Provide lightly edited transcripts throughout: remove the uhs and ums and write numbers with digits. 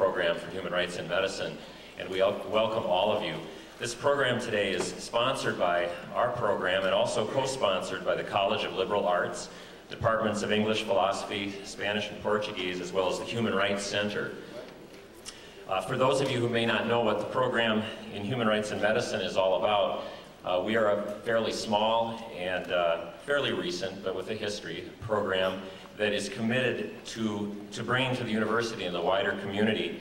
program for human rights in medicine, and we welcome all of you. This program today is sponsored by our program and also co-sponsored by the College of Liberal Arts, Departments of English, Philosophy, Spanish, and Portuguese, as well as the Human Rights Center. For those of you who may not know what the program in Human Rights in Medicine is all about, we are a fairly small and fairly recent, but with a history, program that is committed to bringing to the university and the wider community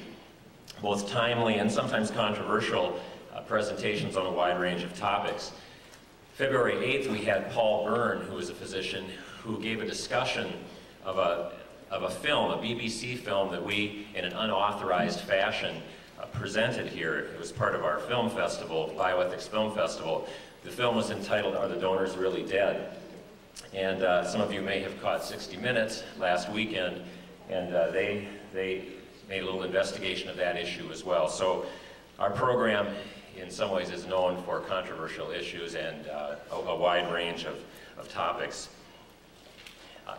both timely and sometimes controversial presentations on a wide range of topics. February 8th, we had Paul Byrne, who is a physician, who gave a discussion of a film, a BBC film that we, in an unauthorized fashion, presented here. It was part of our film festival, Bioethics Film Festival. The film was entitled, Are the Donors Really Dead? And some of you may have caught 60 Minutes last weekend, and they made a little investigation of that issue as well. So our program, in some ways, is known for controversial issues and a wide range of topics.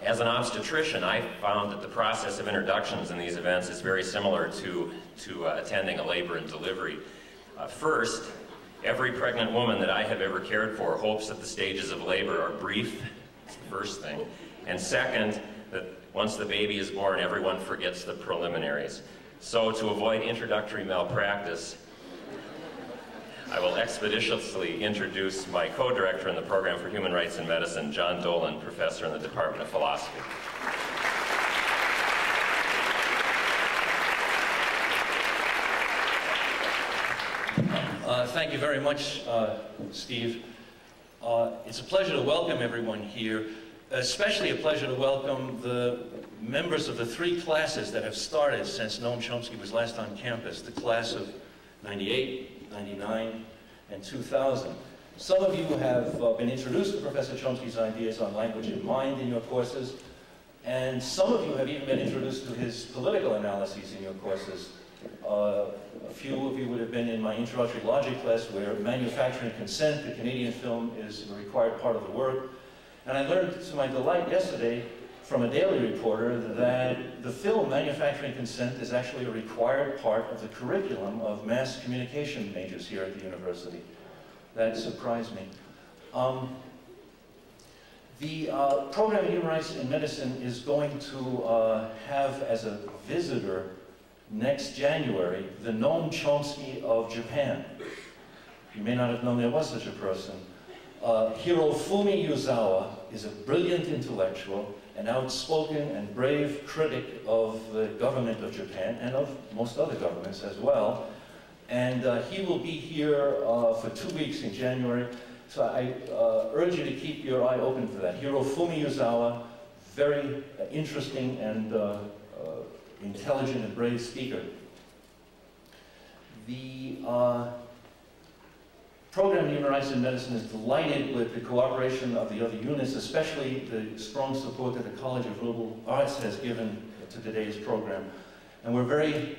As an obstetrician, I found that the process of introductions in these events is very similar to attending a labor and delivery. First, every pregnant woman that I have ever cared for hopes that the stages of labor are brief. That's the first thing. And second, that once the baby is born, everyone forgets the preliminaries. So to avoid introductory malpractice, I will expeditiously introduce my co-director in the program for Human Rights in Medicine, John Dolan, professor in the Department of Philosophy. Thank you very much, Steve. It's a pleasure to welcome everyone here, especially a pleasure to welcome the members of the three classes that have started since Noam Chomsky was last on campus, the class of 98, 99, and 2000. Some of you have been introduced to Professor Chomsky's ideas on language and mind in your courses, and some of you have even been introduced to his political analyses in your courses. A few of you would have been in my introductory logic class where manufacturing consent, the Canadian film, is a required part of the work. And I learned to my delight yesterday from a Daily Reporter that the film Manufacturing Consent is actually a required part of the curriculum of mass communication majors here at the university. That surprised me. The program in Human Rights in Medicine is going to have as a visitor next January the Noam Chomsky of Japan. You may not have known there was such a person. Hirofumi Yuzawa is a brilliant intellectual, an outspoken and brave critic of the government of Japan and of most other governments as well. And he will be here for 2 weeks in January. So I urge you to keep your eye open for that. Hirofumi Yuzawa, very interesting and intelligent and brave speaker. The program in Human Rights in Medicine is delighted with the cooperation of the other units, especially the strong support that the College of Liberal Arts has given to today's program. And we're very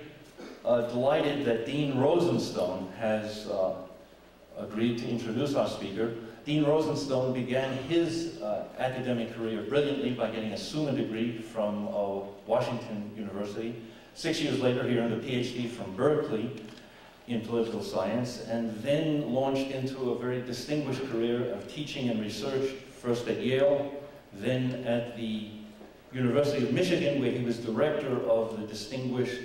delighted that Dean Rosenstone has agreed to introduce our speaker. Dean Rosenstone began his academic career brilliantly by getting a Summa degree from Washington University. 6 years later, he earned a PhD from Berkeley in political science, and then launched into a very distinguished career of teaching and research, first at Yale, then at the University of Michigan, where he was director of the distinguished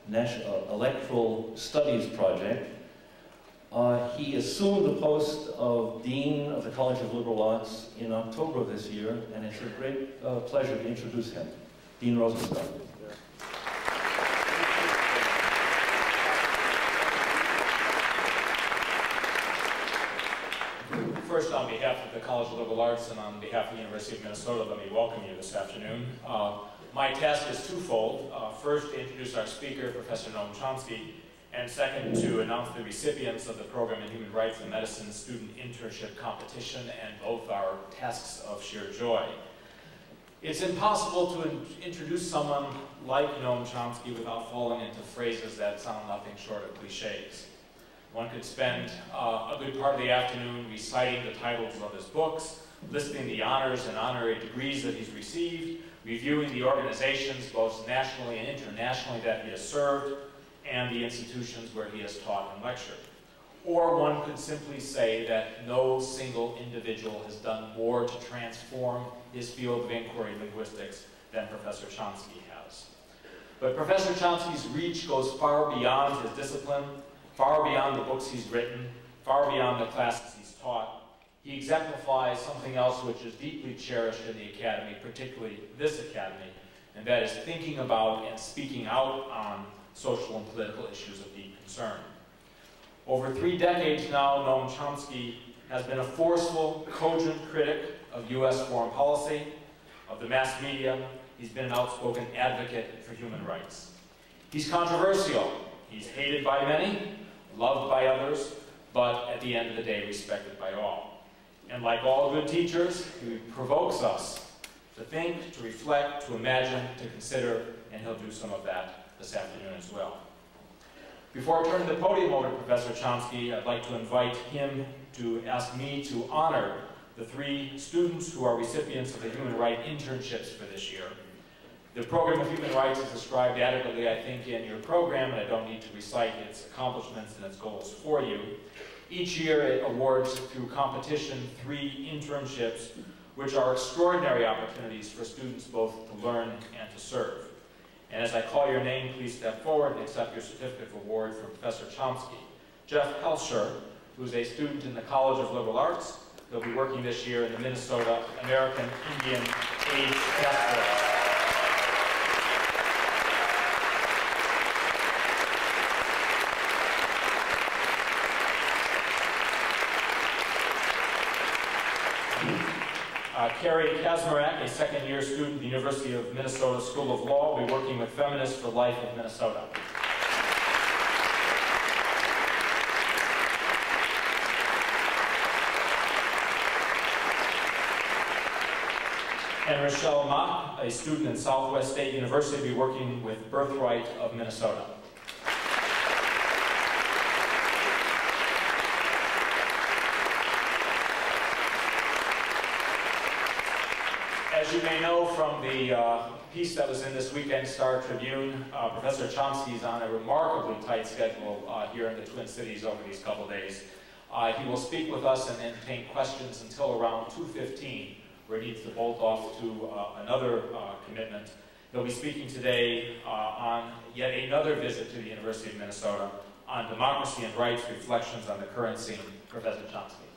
National Electoral Studies Project. He assumed the post of Dean of the College of Liberal Arts in October of this year, and it's a great pleasure to introduce him. Dean Rosenstone. First, on behalf of the College of Liberal Arts and on behalf of the University of Minnesota, let me welcome you this afternoon. My task is twofold. First, to introduce our speaker, Professor Noam Chomsky, and second, to announce the recipients of the program in Human Rights and Medicine student internship competition, and both are tasks of sheer joy. It's impossible to introduce someone like Noam Chomsky without falling into phrases that sound nothing short of cliches. One could spend a good part of the afternoon reciting the titles of his books, listing the honors and honorary degrees that he's received, reviewing the organizations both nationally and internationally that he has served and the institutions where he has taught and lectured. Or one could simply say that no single individual has done more to transform his field of inquiry in linguistics than Professor Chomsky has. But Professor Chomsky's reach goes far beyond his discipline, far beyond the books he's written, far beyond the classes he's taught. He exemplifies something else which is deeply cherished in the academy, particularly this academy, and that is thinking about and speaking out on social and political issues of deep concern. Over 3 decades now, Noam Chomsky has been a forceful, cogent critic of US foreign policy, of the mass media. He's been an outspoken advocate for human rights. He's controversial. He's hated by many, loved by others, but at the end of the day, respected by all. And like all good teachers, he provokes us to think, to reflect, to imagine, to consider, and he'll do some of that this afternoon as well. Before I turn the podium over to Professor Chomsky, I'd like to invite him to ask me to honor the 3 students who are recipients of the Human Rights Internships for this year. The program of human rights is described adequately, I think, in your program, and I don't need to recite its accomplishments and its goals for you. Each year it awards through competition 3 internships, which are extraordinary opportunities for students both to learn and to serve. And as I call your name, please step forward and accept your certificate of award for Professor Chomsky. Jeff Helsher, who's a student in the College of Liberal Arts. He'll be working this year in the Minnesota American Indian AIDS Task Force. Carrie Kazmarek, a second-year student at the University of Minnesota School of Law, will be working with Feminists for Life of Minnesota. And Rochelle Mott, a student at Southwest State University, will be working with Birthright of Minnesota. As you may know from the piece that was in this weekend's Star Tribune, Professor Chomsky is on a remarkably tight schedule here in the Twin Cities over these couple days. He will speak with us and entertain questions until around 2:15, where he needs to bolt off to another commitment. He'll be speaking today on yet another visit to the University of Minnesota on democracy and rights, reflections on the current scene. Professor Chomsky.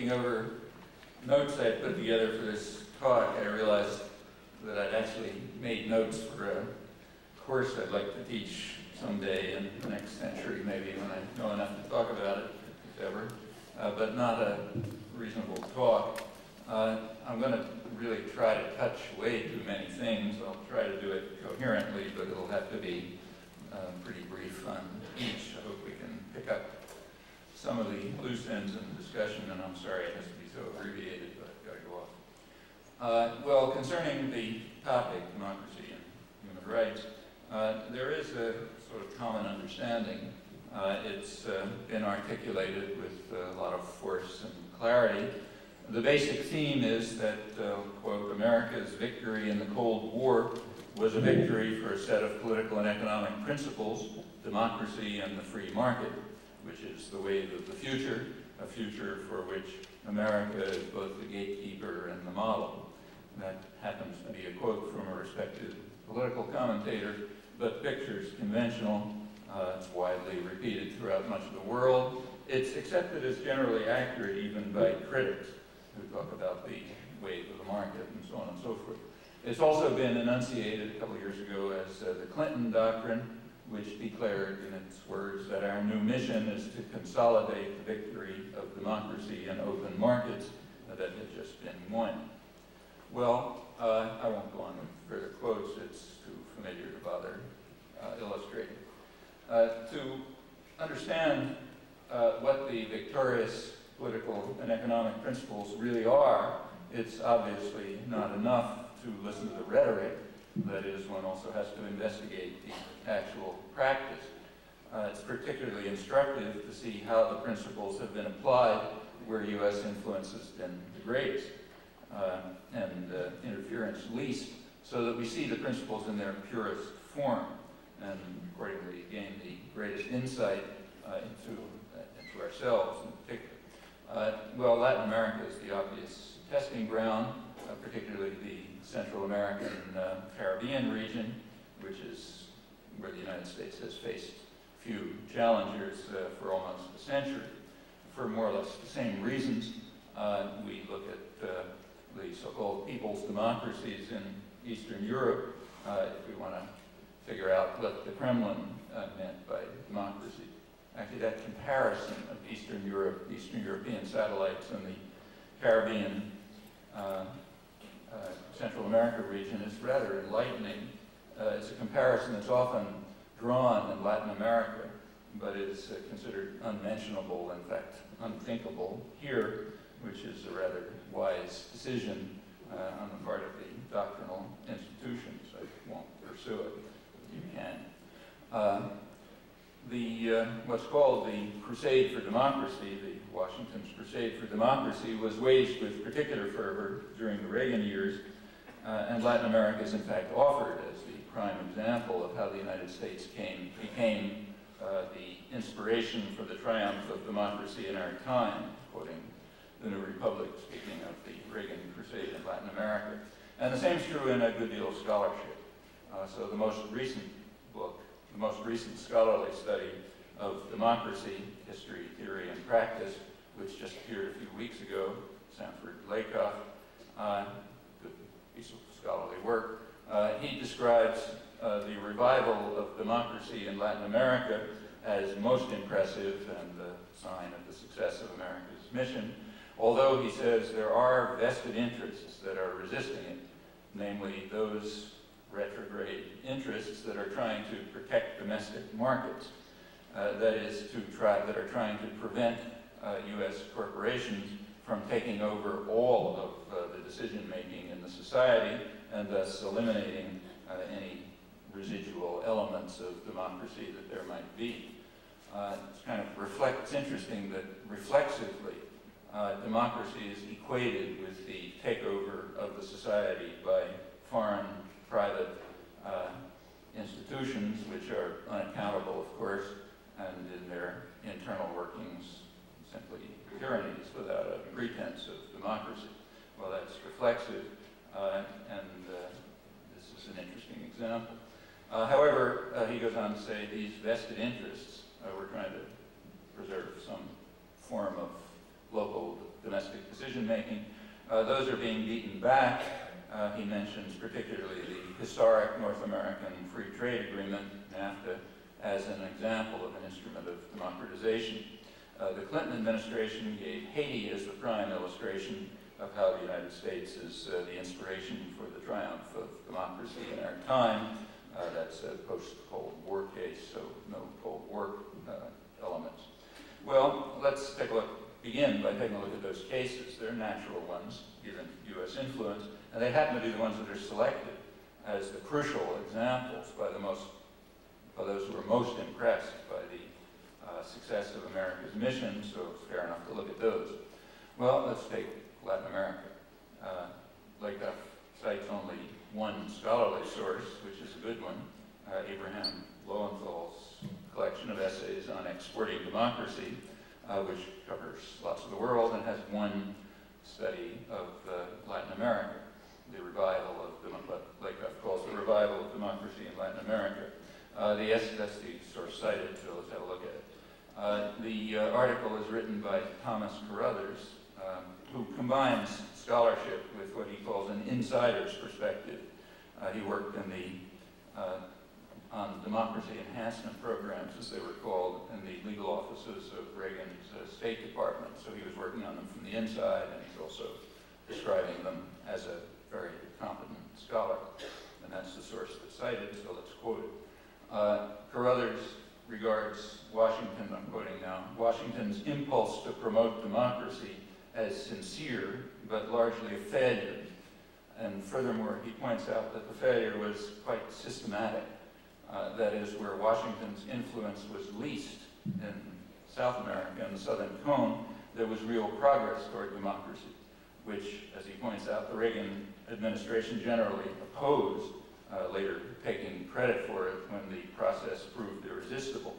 Over notes I put together for this talk, I realized that I'd actually made notes for a course I'd like to teach someday in the next century, maybe when I know enough to talk about it, if ever, but not a reasonable talk. I'm going to really try to touch way too many things. I'll try to do it coherently, but it'll have to be pretty brief on each. I hope we can pick up some of the loose ends in the discussion, and I'm sorry it has to be so abbreviated, but I've got to go off. Well, concerning the topic, democracy and human rights, there is a sort of common understanding. It's been articulated with a lot of force and clarity. The basic theme is that, quote, America's victory in the Cold War was a victory for a set of political and economic principles, democracy and the free market, which is the wave of the future, a future for which America is both the gatekeeper and the model. And that happens to be a quote from a respected political commentator, but picture's conventional. It's widely repeated throughout much of the world. It's accepted as generally accurate even by critics who talk about the wave of the market and so on and so forth. It's also been enunciated a couple of years ago as the Clinton Doctrine, which declared in its words that our new mission is to consolidate the victory of democracy and open markets that had just been won. Well, I won't go on with further quotes. It's too familiar to bother illustrating. To understand what the victorious political and economic principles really are, it's obviously not enough to listen to the rhetoric. That is, one also has to investigate the actual practice. It's particularly instructive to see how the principles have been applied where U.S. influence has been the greatest and interference least, so that we see the principles in their purest form and accordingly gain the greatest insight into ourselves in particular. Well, Latin America is the obvious testing ground, particularly the Central American Caribbean region, which is where the United States has faced few challengers for almost a century. For more or less the same reasons, we look at the so-called people's democracies in Eastern Europe if we want to figure out what the Kremlin meant by democracy. Actually, that comparison of Eastern Europe, Eastern European satellites, and the Caribbean Central America region is rather enlightening. It's a comparison that's often drawn in Latin America, but is considered unmentionable, in fact, unthinkable here, which is a rather wise decision on the part of the doctrinal institutions. I won't pursue it, but you can. What's called the Crusade for Democracy, the Washington's Crusade for Democracy, was waged with particular fervor during the Reagan years, and Latin America is in fact offered as the prime example of how the United States became the inspiration for the triumph of democracy in our time, quoting the New Republic, speaking of the Reagan Crusade in Latin America. And the same is true in a good deal of scholarship. So the most recent book, the most recent scholarly study of democracy, history, theory, and practice, which just appeared a few weeks ago, Sanford Lakoff, good piece of scholarly work. He describes the revival of democracy in Latin America as most impressive and the sign of the success of America's mission, although he says there are vested interests that are resisting it, namely those retrograde interests that are trying to protect domestic markets, that are trying to prevent U.S. corporations from taking over all of the decision-making in the society and thus eliminating any residual elements of democracy that there might be. It's interesting that reflexively democracy is equated with the takeover of the society by foreign private institutions, which are unaccountable, of course, and in their internal workings simply tyrannies without a pretense of democracy. Well, that's reflexive, and this is an interesting example. However, he goes on to say these vested interests, we're trying to preserve some form of local domestic decision-making. Those are being beaten back. He mentions particularly the historic North American Free Trade Agreement, NAFTA, as an example of an instrument of democratization. The Clinton administration gave Haiti as the prime illustration of how the United States is the inspiration for the triumph of democracy in our time. That's a post-Cold War case, so no Cold War elements. Well, let's begin by taking a look at those cases. They're natural ones, given U.S. influence, and they happen to be the ones that are selected as the crucial examples by those who are most impressed by the success of America's mission, so it's fair enough to look at those. Well, let's take Latin America. Lakoff cites only one scholarly source, which is a good one, Abraham Lowenthal's collection of essays on exporting democracy, which covers lots of the world and has one study of Latin America, the revival of what Lakoff calls the revival of democracy in Latin America. That's the source cited, so let's have a look at it. The article is written by Thomas Carruthers, who combines scholarship with what he calls an insider's perspective. He worked on democracy enhancement programs, as they were called, in the legal offices of Reagan's State Department. So he was working on them from the inside, and he's also describing them as a very competent scholar. And that's the source that's cited, so let's quote it. Carruthers regards Washington, I'm quoting now, Washington's impulse to promote democracy as sincere, but largely a failure. And furthermore, he points out that the failure was quite systematic. That is, where Washington's influence was least in South America and the Southern Cone, there was real progress toward democracy, which, as he points out, the Reagan administration generally opposed, later taking credit for it when the process proved irresistible.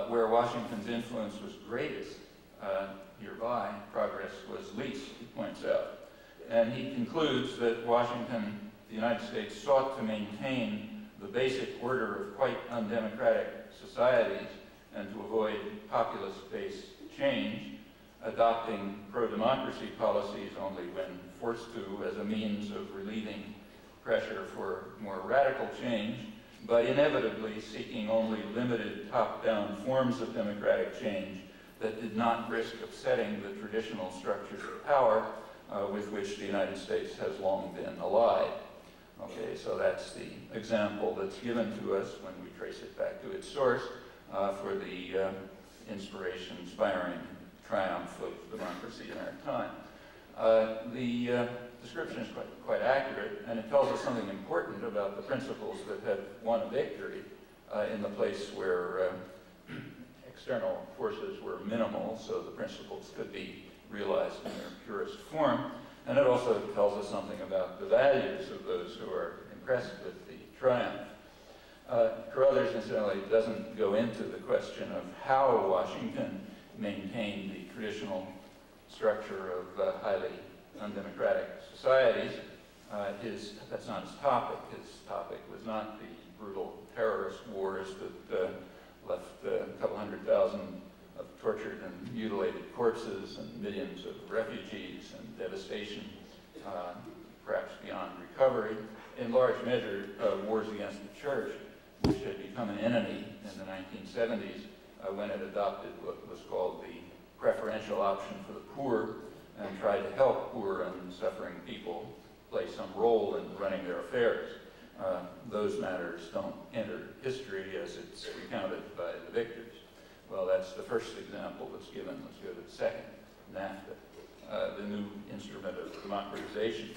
Where Washington's influence was greatest, nearby, progress was least, he points out. And he concludes that Washington, the United States, sought to maintain the basic order of quite undemocratic societies and to avoid populist-based change, adopting pro-democracy policies only when forced to as a means of relieving pressure for more radical change, but inevitably seeking only limited top-down forms of democratic change that did not risk upsetting the traditional structures of power with which the United States has long been allied. Okay, so that's the example that's given to us when we trace it back to its source for the inspiring triumph of democracy in our time. The description is quite accurate, and it tells us something important about the principles that have won a victory in the place where external forces were minimal, so the principles could be realized in their purest form. And it also tells us something about the values of those who are impressed with the triumph. Carruthers, incidentally, doesn't go into the question of how Washington maintained the traditional structure of highly undemocratic societies. That's not his topic. His topic was not the brutal terrorist wars that left a couple 100,000 of tortured and mutilated corpses and millions of refugees and devastation, perhaps beyond recovery. In large measure, wars against the church, which had become an enemy in the 1970s when it adopted what was called the preferential option for the poor and tried to help poor and suffering people play some role in running their affairs. Those matters don't enter history as it's recounted by the victors. Well, that's the first example that's given. Let's go to the second, NAFTA, the new instrument of democratization.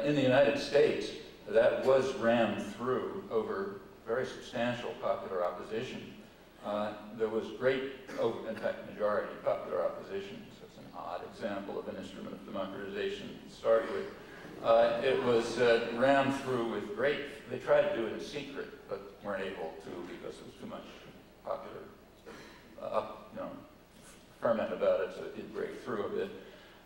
In the United States, that was rammed through over very substantial popular opposition. There was great, in fact, majority popular opposition, so it's an odd example of an instrument of democratization to start with. It was rammed through with they tried to do it in secret, but weren't able to because there was too much popular ferment about it, so it did break through a bit.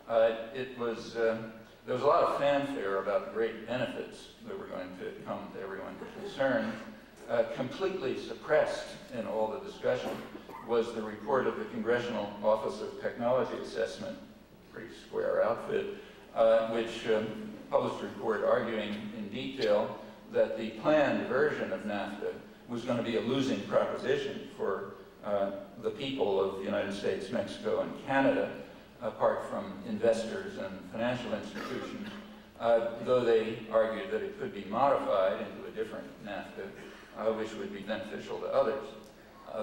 There was a lot of fanfare about the great benefits that were going to come to everyone concerned. Completely suppressed in all the discussion was the report of the Congressional Office of Technology Assessment, pretty square outfit, which published a report arguing in detail that the planned version of NAFTA was going to be a losing proposition for the people of the United States, Mexico, and Canada, apart from investors and financial institutions, though they argued that it could be modified into a different NAFTA, which would be beneficial to others.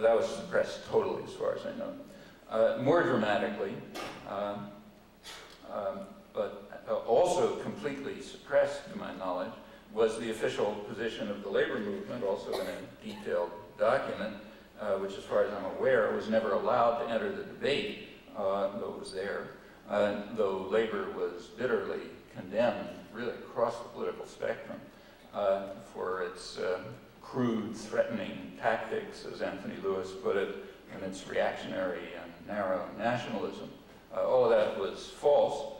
That was suppressed totally, as far as I know. More dramatically, but also completely suppressed, to my knowledge, was the official position of the labor movement, also in a detailed document, which, as far as I'm aware, was never allowed to enter the debate, though it was there, though labor was bitterly condemned, really across the political spectrum, for its crude, threatening tactics, as Anthony Lewis put it, and its reactionary and narrow nationalism. All of that was false,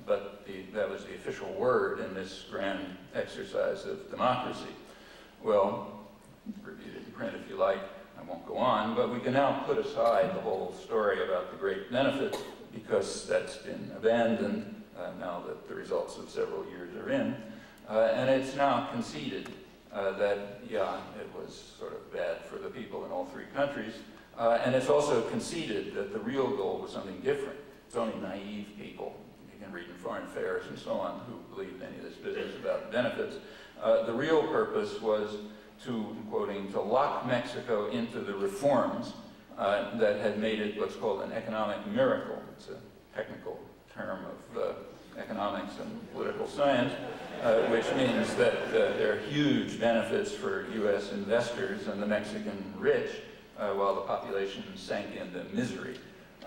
but that was the official word in this grand exercise of democracy. Well, reviewed it in print if you like, I won't go on, but we can now put aside the whole story about the great benefits because that's been abandoned now that the results of several years are in. And it's now conceded that, yeah, it was sort of bad for the people in all three countries. And it's also conceded that the real goal was something different. It's only naive people, you can read in Foreign Affairs and so on, who believed any of this business about benefits. The real purpose was to, I'm quoting, to lock Mexico into the reforms that had made it what's called an economic miracle. It's a technical term of economics and political science, which means that there are huge benefits for U.S. investors and the Mexican rich, while the population sank into misery.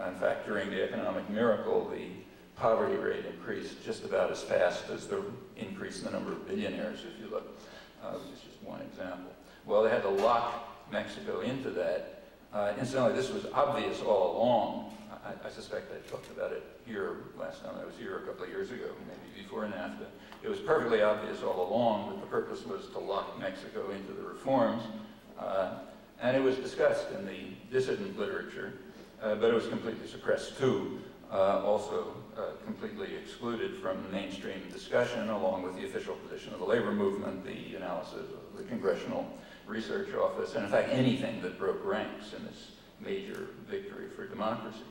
In fact, during the economic miracle, the poverty rate increased just about as fast as the increase in the number of billionaires, if you look. Which is just one example. Well, they had to lock Mexico into that. Incidentally, this was obvious all along. I suspect I talked about it here last time I was here a couple of years ago, maybe before NAFTA. It was perfectly obvious all along that the purpose was to lock Mexico into the reforms. And it was discussed in the dissident literature, but it was completely suppressed too. Also completely excluded from mainstream discussion, along with the official position of the labor movement, the analysis of the Congressional Research Office, and in fact anything that broke ranks in this major victory for democracy.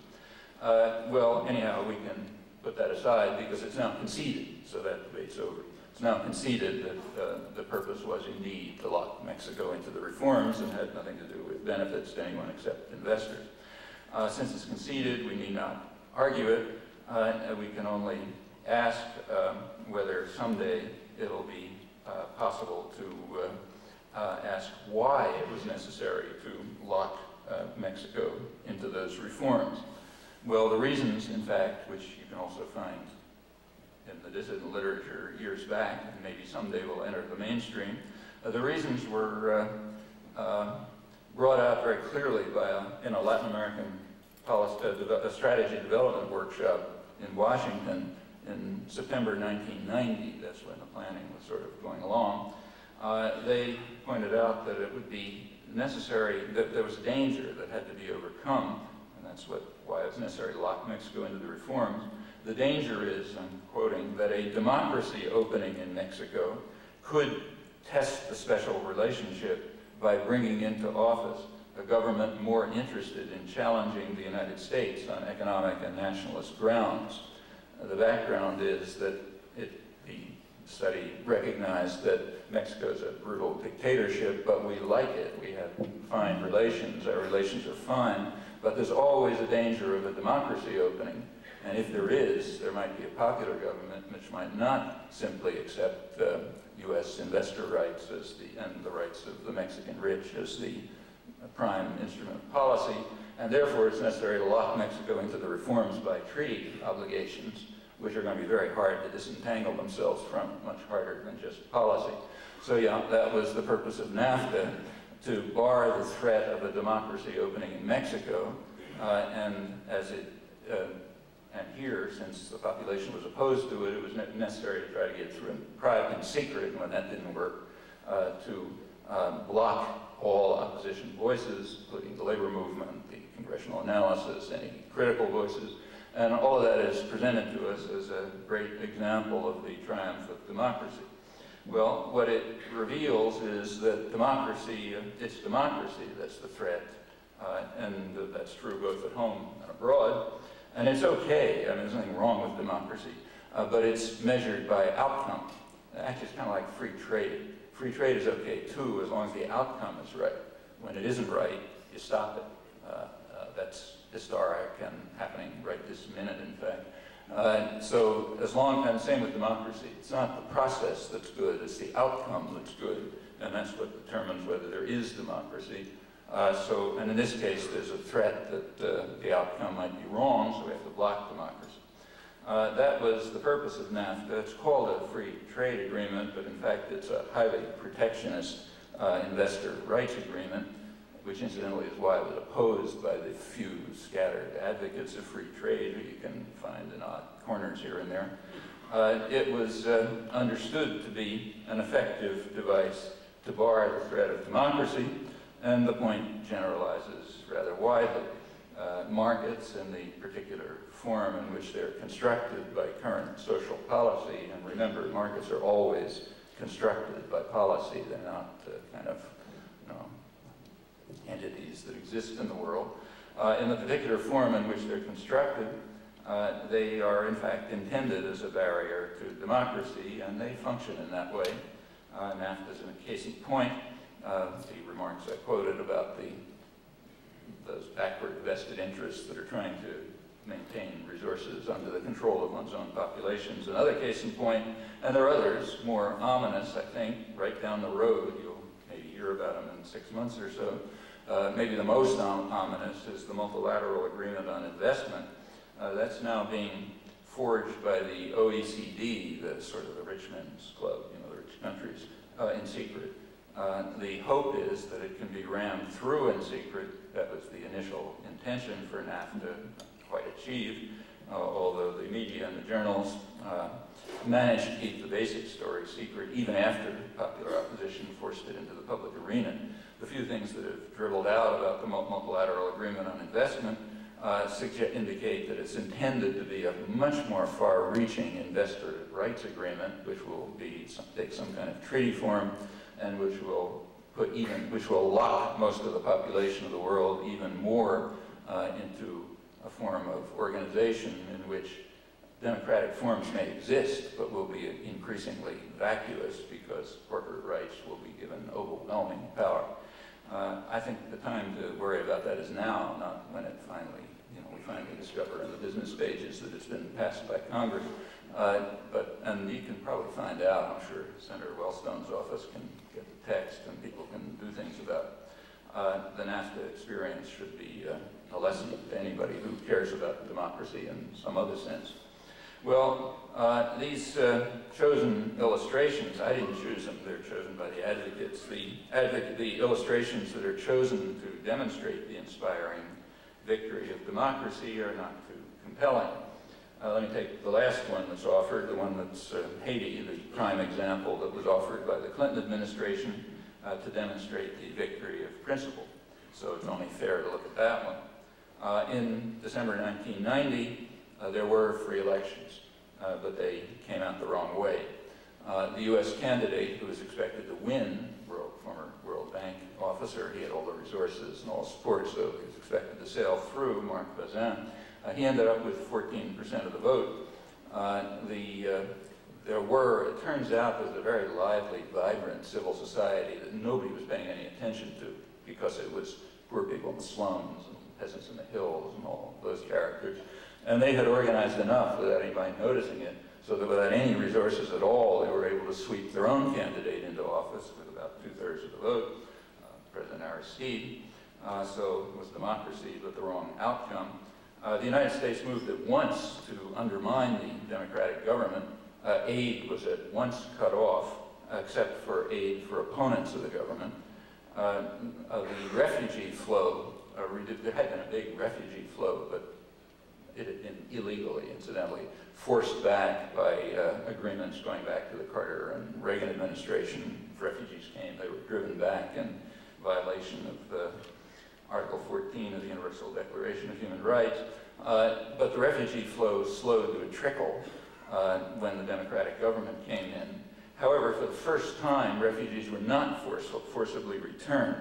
Well, anyhow, we can put that aside because it's now conceded, so that debate's over. It's now conceded that the purpose was indeed to lock Mexico into the reforms and had nothing to do with benefits to anyone except investors. Since it's conceded, we need not argue it. We can only ask whether someday it'll be possible to ask why it was necessary to lock Mexico into those reforms. Well, the reasons, in fact, which you can also find in the dissident literature years back, and maybe someday will enter the mainstream, the reasons were brought out very clearly by in a Latin American a strategy development workshop in Washington in September 1990. That's when the planning was sort of going along. They pointed out that it would be necessary, that there was a danger that had to be overcome, and that's why it was necessary to lock Mexico into the reforms. The danger is, I'm quoting, that a democracy opening in Mexico could test the special relationship by bringing into office a government more interested in challenging the United States on economic and nationalist grounds. The background is that the study recognized that Mexico's a brutal dictatorship, but we like it. We have fine relations. Our relations are fine, but there's always a danger of a democracy opening. And if there is, there might be a popular government which might not simply accept U.S. investor rights and the rights of the Mexican rich as the prime instrument of policy, and therefore it's necessary to lock Mexico into the reforms by treaty obligations, which are going to be very hard to disentangle themselves from, much harder than just policy. So yeah, that was the purpose of NAFTA, to bar the threat of a democracy opening in Mexico, and here, since the population was opposed to it, it was necessary to try to get through in private and secret, and when that didn't work, to block all opposition voices, including the labor movement, the congressional analysis, any critical voices, and all of that is presented to us as a great example of the triumph of democracy. Well, what it reveals is that democracy, it's democracy that's the threat, and that's true both at home and abroad, and it's okay, I mean, there's nothing wrong with democracy, but it's measured by outcome. Actually, it's kind of like free trade. Free trade is okay too, as long as the outcome is right. When it isn't right, you stop it. That's historic and happening right this minute, in fact. So as long, and same with democracy, it's not the process that's good, it's the outcome that's good, and that's what determines whether there is democracy. And in this case, there's a threat that the outcome might be wrong, so we have to block democracy. That was the purpose of NAFTA. It's called a free trade agreement, but in fact it's a highly protectionist investor rights agreement, which incidentally is why it was opposed by the few scattered advocates of free trade who you can find in odd corners here and there. It was understood to be an effective device to bar the threat of democracy, and the point generalizes rather widely. Markets in the particular form in which they're constructed by current social policy, and remember, markets are always constructed by policy. They're not kind of entities that exist in the world. In the particular form in which they're constructed, they are in fact intended as a barrier to democracy, and they function in that way. NAFTA is a case in point. the remarks I quoted about those backward vested interests that are trying to maintain resources under the control of one's own populations. Another case in point, and there are others more ominous, I think, right down the road. You'll maybe hear about them in 6 months or so. Maybe the most ominous is the multilateral agreement on investment. That's now being forged by the OECD, the sort of the rich men's club, you know, the rich countries, in secret. The hope is that it can be rammed through in secret. That was the initial intention for NAFTA, quite achieved, although the media and the journals managed to keep the basic story secret even after popular opposition forced it into the public arena. The few things that have dribbled out about the multilateral agreement on investment indicate that it's intended to be a much more far-reaching investor rights agreement, which will take some kind of treaty form, and which will lock most of the population of the world even more into a form of organization in which democratic forms may exist, but will be increasingly vacuous because corporate rights will be given overwhelming power. I think the time to worry about that is now, not when it finally, we finally discover in the business pages that it's been passed by Congress. And you can probably find out, I'm sure Senator Wellstone's office can get the text and people can do things about the NAFTA experience should be a lesson to anybody who cares about democracy in some other sense. Well, these chosen illustrations, I didn't choose them, they're chosen by the advocates. The illustrations that are chosen to demonstrate the inspiring victory of democracy are not too compelling. Let me take the last one that's offered, the one that's Haiti, the prime example that was offered by the Clinton administration to demonstrate the victory of principle. So it's only fair to look at that one. In December 1990, there were free elections, but they came out the wrong way. The U.S. candidate who was expected to win, former World Bank officer, he had all the resources and all support, so he was expected to sail through, Marc Bazin. He ended up with 14% of the vote. It turns out there was a very lively, vibrant civil society that nobody was paying any attention to because it was poor people in the slums and peasants in the hills and all those characters. And they had organized enough without anybody noticing it, so that without any resources at all, they were able to sweep their own candidate into office with about 2/3 of the vote, President Aristide. So it was democracy, but the wrong outcome. The United States moved at once to undermine the democratic government. Aid was at once cut off, except for aid for opponents of the government. The refugee flow, there had been a big refugee flow, but it had been illegally, incidentally, forced back by agreements going back to the Carter and Reagan administration. If refugees came, they were driven back in violation of Article 14 of the Universal Declaration of Human Rights. But the refugee flow slowed to a trickle when the democratic government came in. However, for the first time, refugees were not forcibly returned.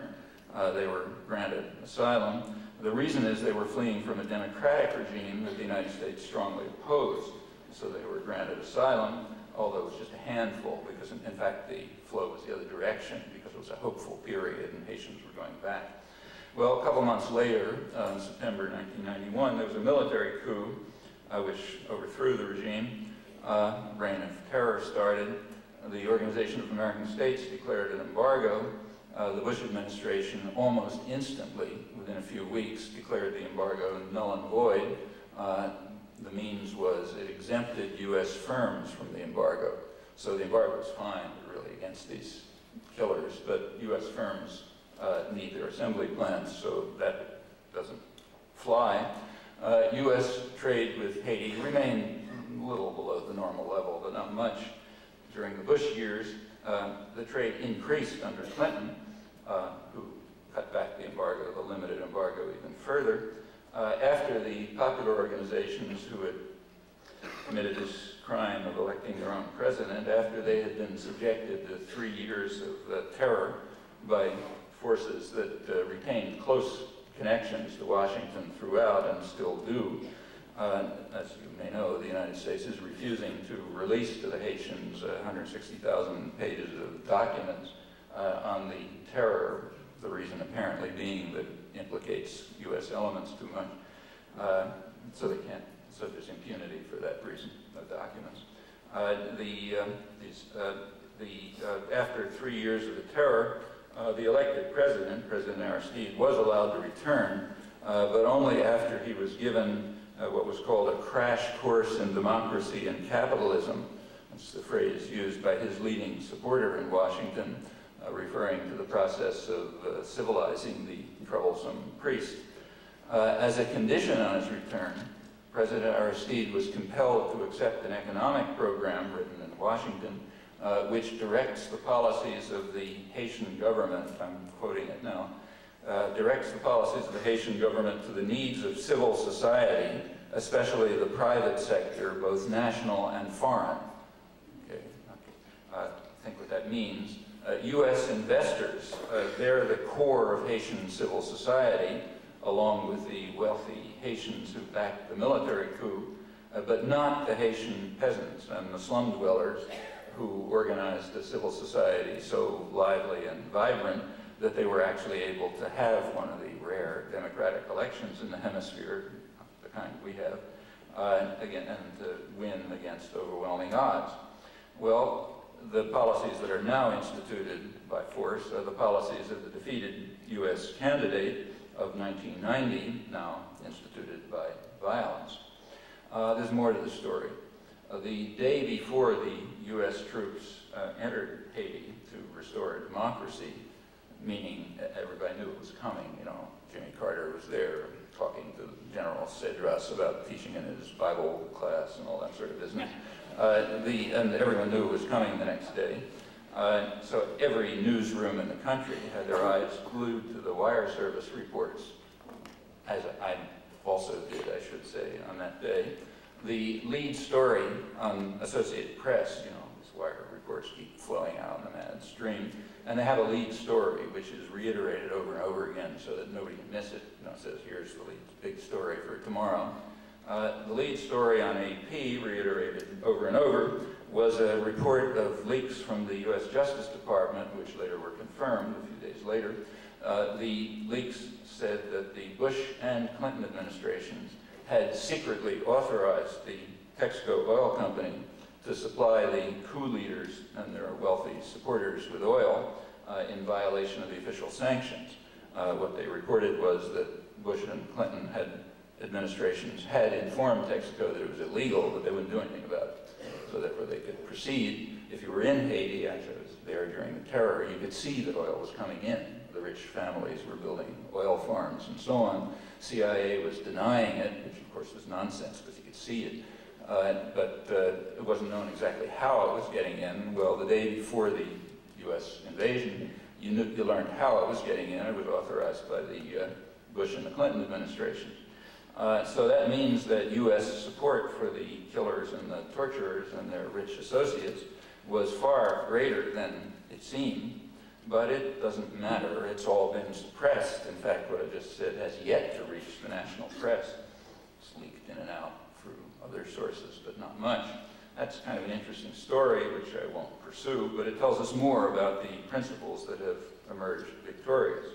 They were granted asylum. The reason is they were fleeing from a democratic regime that the United States strongly opposed. So they were granted asylum, although it was just a handful, because in fact the flow was the other direction, because it was a hopeful period and Haitians were going back. Well, a couple months later, in September 1991, there was a military coup which overthrew the regime. Reign of terror started. The Organization of American States declared an embargo. The Bush administration almost instantly, within a few weeks, declared the embargo null and void. The means was it exempted U.S. firms from the embargo. So the embargo was fine, really, against these killers, but U.S. firms need their assembly plants, so that doesn't fly. U.S. trade with Haiti remained a little below the normal level, but not much. During the Bush years, the trade increased under Clinton, who cut back the embargo, the limited embargo, even further. After the popular organizations who had committed this crime of electing their own president, after they had been subjected to 3 years of terror by forces that retained close connections to Washington throughout and still do. As you may know, the United States is refusing to release to the Haitians 160,000 pages of documents on the terror, the reason apparently being that it implicates U.S. elements too much, so they can't, so there's impunity for that reason of documents. After 3 years of the terror, the elected president, President Aristide, was allowed to return, but only after he was given what was called a crash course in democracy and capitalism. That's the phrase used by his leading supporter in Washington, referring to the process of civilizing the troublesome priest. As a condition on his return, President Aristide was compelled to accept an economic program written in Washington, which directs the policies of the Haitian government, I'm quoting it now, directs the policies of the Haitian government to the needs of civil society, especially the private sector, both national and foreign. Okay. I think what that means. U.S. investors, they're the core of Haitian civil society, along with the wealthy Haitians who backed the military coup, but not the Haitian peasants and the slum dwellers who organized a civil society so lively and vibrant that they were actually able to have one of the rare democratic elections in the hemisphere, the kind we have, again, and to win against overwhelming odds. Well, the policies that are now instituted by force are the policies of the defeated U.S. candidate of 1990, now instituted by violence. There's more to the story. The day before the U.S. troops entered Haiti to restore democracy, meaning everybody knew it was coming, you know, Jimmy Carter was there talking to General Cedras about teaching in his Bible class and all that sort of business. And everyone knew it was coming the next day. So every newsroom in the country had their eyes glued to the wire service reports, as I also did, I should say, on that day. The lead story on Associated Press, you know, these wire reports keep flowing out in a mad stream, and they have a lead story which is reiterated over and over again so that nobody can miss it. You know, it says, here's the big story for tomorrow. The lead story on AP, reiterated over and over, was a report of leaks from the U.S. Justice Department, which later were confirmed a few days later. The leaks said that the Bush and Clinton administrations had secretly authorized the Texaco Oil Company to supply the coup leaders and their wealthy supporters with oil in violation of the official sanctions. What they reported was that Bush and Clinton administrations had informed Texaco that it was illegal, but they wouldn't do anything about it. So therefore they could proceed. If you were in Haiti, actually I was there during the terror, you could see that oil was coming in. The rich families were building oil farms and so on. CIA was denying it, which of course was nonsense because you could see it. But it wasn't known exactly how it was getting in. Well, the day before the U.S. invasion, you learned how it was getting in. It was authorized by the Bush and the Clinton administrations. So that means that U.S. support for the killers and the torturers and their rich associates was far greater than it seemed. But it doesn't matter. It's all been suppressed. In fact, what I just said has yet to reach the national press. It's leaked in and out through other sources, but not much. That's kind of an interesting story, which I won't pursue, but it tells us more about the principles that have emerged victorious.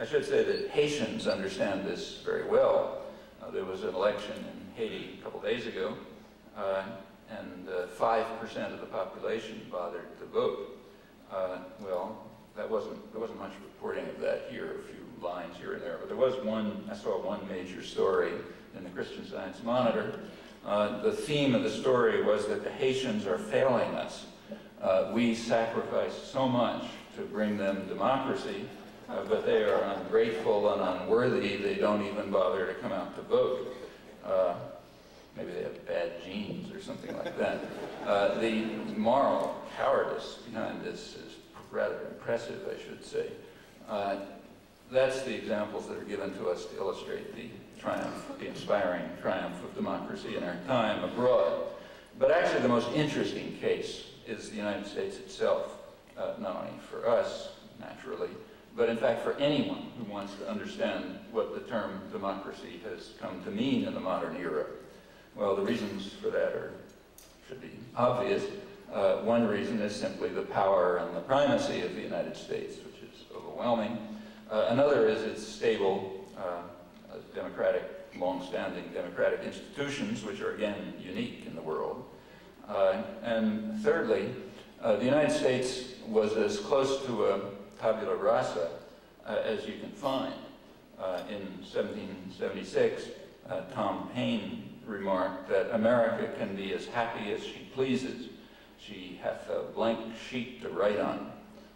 I should say that Haitians understand this very well. There was an election in Haiti a couple days ago, and 5% of the population bothered to vote. Well, there wasn't much reporting of that here, a few lines here and there, but there was one, I saw one major story in the Christian Science Monitor. The theme of the story was that the Haitians are failing us. We sacrifice so much to bring them democracy, but they are ungrateful and unworthy. They don't even bother to come out to vote. Maybe they have bad genes or something like that. The moral cowardice behind this is rather impressive, I should say. That's the examples that are given to us to illustrate the triumph, the inspiring triumph of democracy in our time abroad. But actually the most interesting case is the United States itself, not only for us, naturally, but in fact for anyone who wants to understand what the term democracy has come to mean in the modern era. Well, the reasons for that should be obvious. One reason is simply the power and the primacy of the United States, which is overwhelming. Another is its stable, democratic, long-standing democratic institutions, which are again unique in the world. And thirdly, the United States was as close to a tabula rasa as you can find. In 1776, Tom Paine remarked that America can be as happy as she pleases. She hath a blank sheet to write on.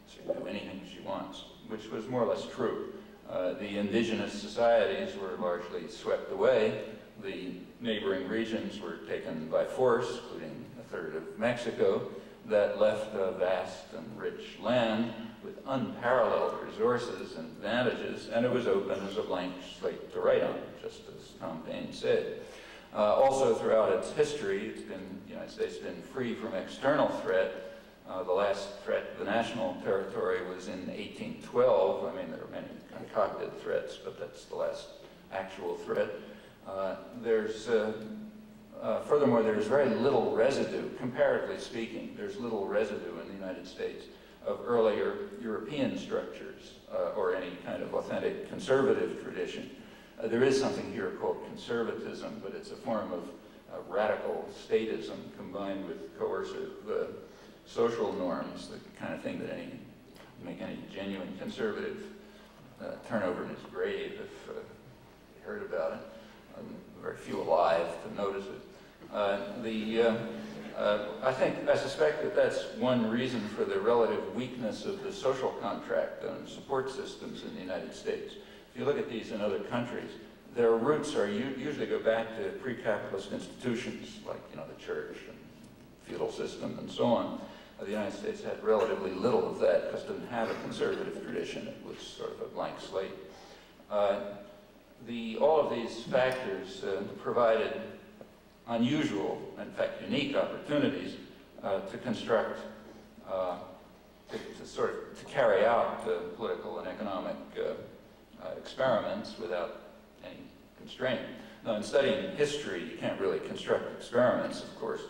She can do anything she wants, which was more or less true. The indigenous societies were largely swept away. The neighboring regions were taken by force, including a third of Mexico. That left a vast and rich land with unparalleled resources and advantages, and it was open as a blank slate to write on, just as Tom Paine said. Also, throughout its history, the United States has been free from external threat. The last threat to the national territory was in 1812. I mean, there are many concocted threats, but that's the last actual threat. Furthermore, there's very little residue, comparatively speaking, there's little residue in the United States of earlier European structures or any kind of authentic conservative tradition. There is something here called conservatism, but it's a form of radical statism combined with coercive social norms, the kind of thing that make any genuine conservative turn over in his grave if he heard about it. Very few alive to notice it. I suspect that that's one reason for the relative weakness of the social contract and support systems in the United States. If you look at these in other countries, their roots usually go back to pre-capitalist institutions like, the church and feudal system and so on. The United States had relatively little of that because it didn't have a conservative tradition. It was sort of a blank slate. All of these factors provided unusual, in fact unique opportunities to construct, to carry out political and economic experiments without any constraint. Now, in studying history, you can't really construct experiments, of course,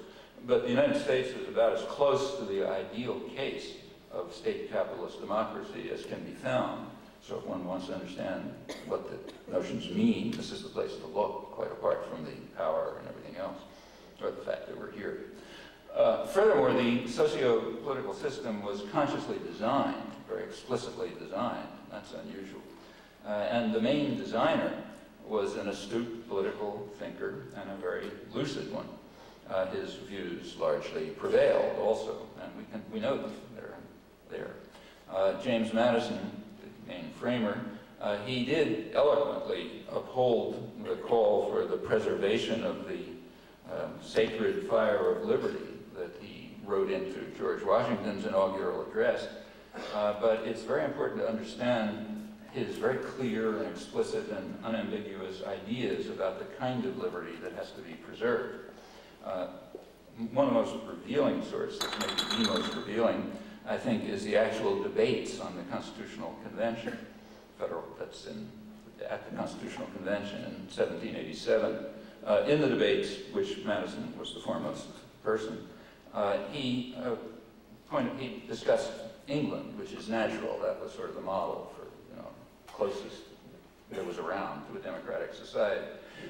but the United States is about as close to the ideal case of state capitalist democracy as can be found. So if one wants to understand what the notions mean, this is the place to look, quite apart from the power and everything else, or the fact that we're here. Furthermore, the socio-political system was consciously designed, very explicitly designed. That's unusual. And the main designer was an astute political thinker and a very lucid one. His views largely prevailed also, and we know them. They're there. James Madison, the main framer, he did eloquently uphold the call for the preservation of the sacred fire of liberty that he wrote into George Washington's inaugural address. But it's very important to understand his very clear and explicit and unambiguous ideas about the kind of liberty that has to be preserved. One of the most revealing sources, maybe the most revealing, I think, is the actual debates on the Constitutional Convention, at the Constitutional Convention in 1787. In the debates, which Madison was the foremost person, he discussed England, which is natural. That was sort of the model for, closest that was around to a democratic society.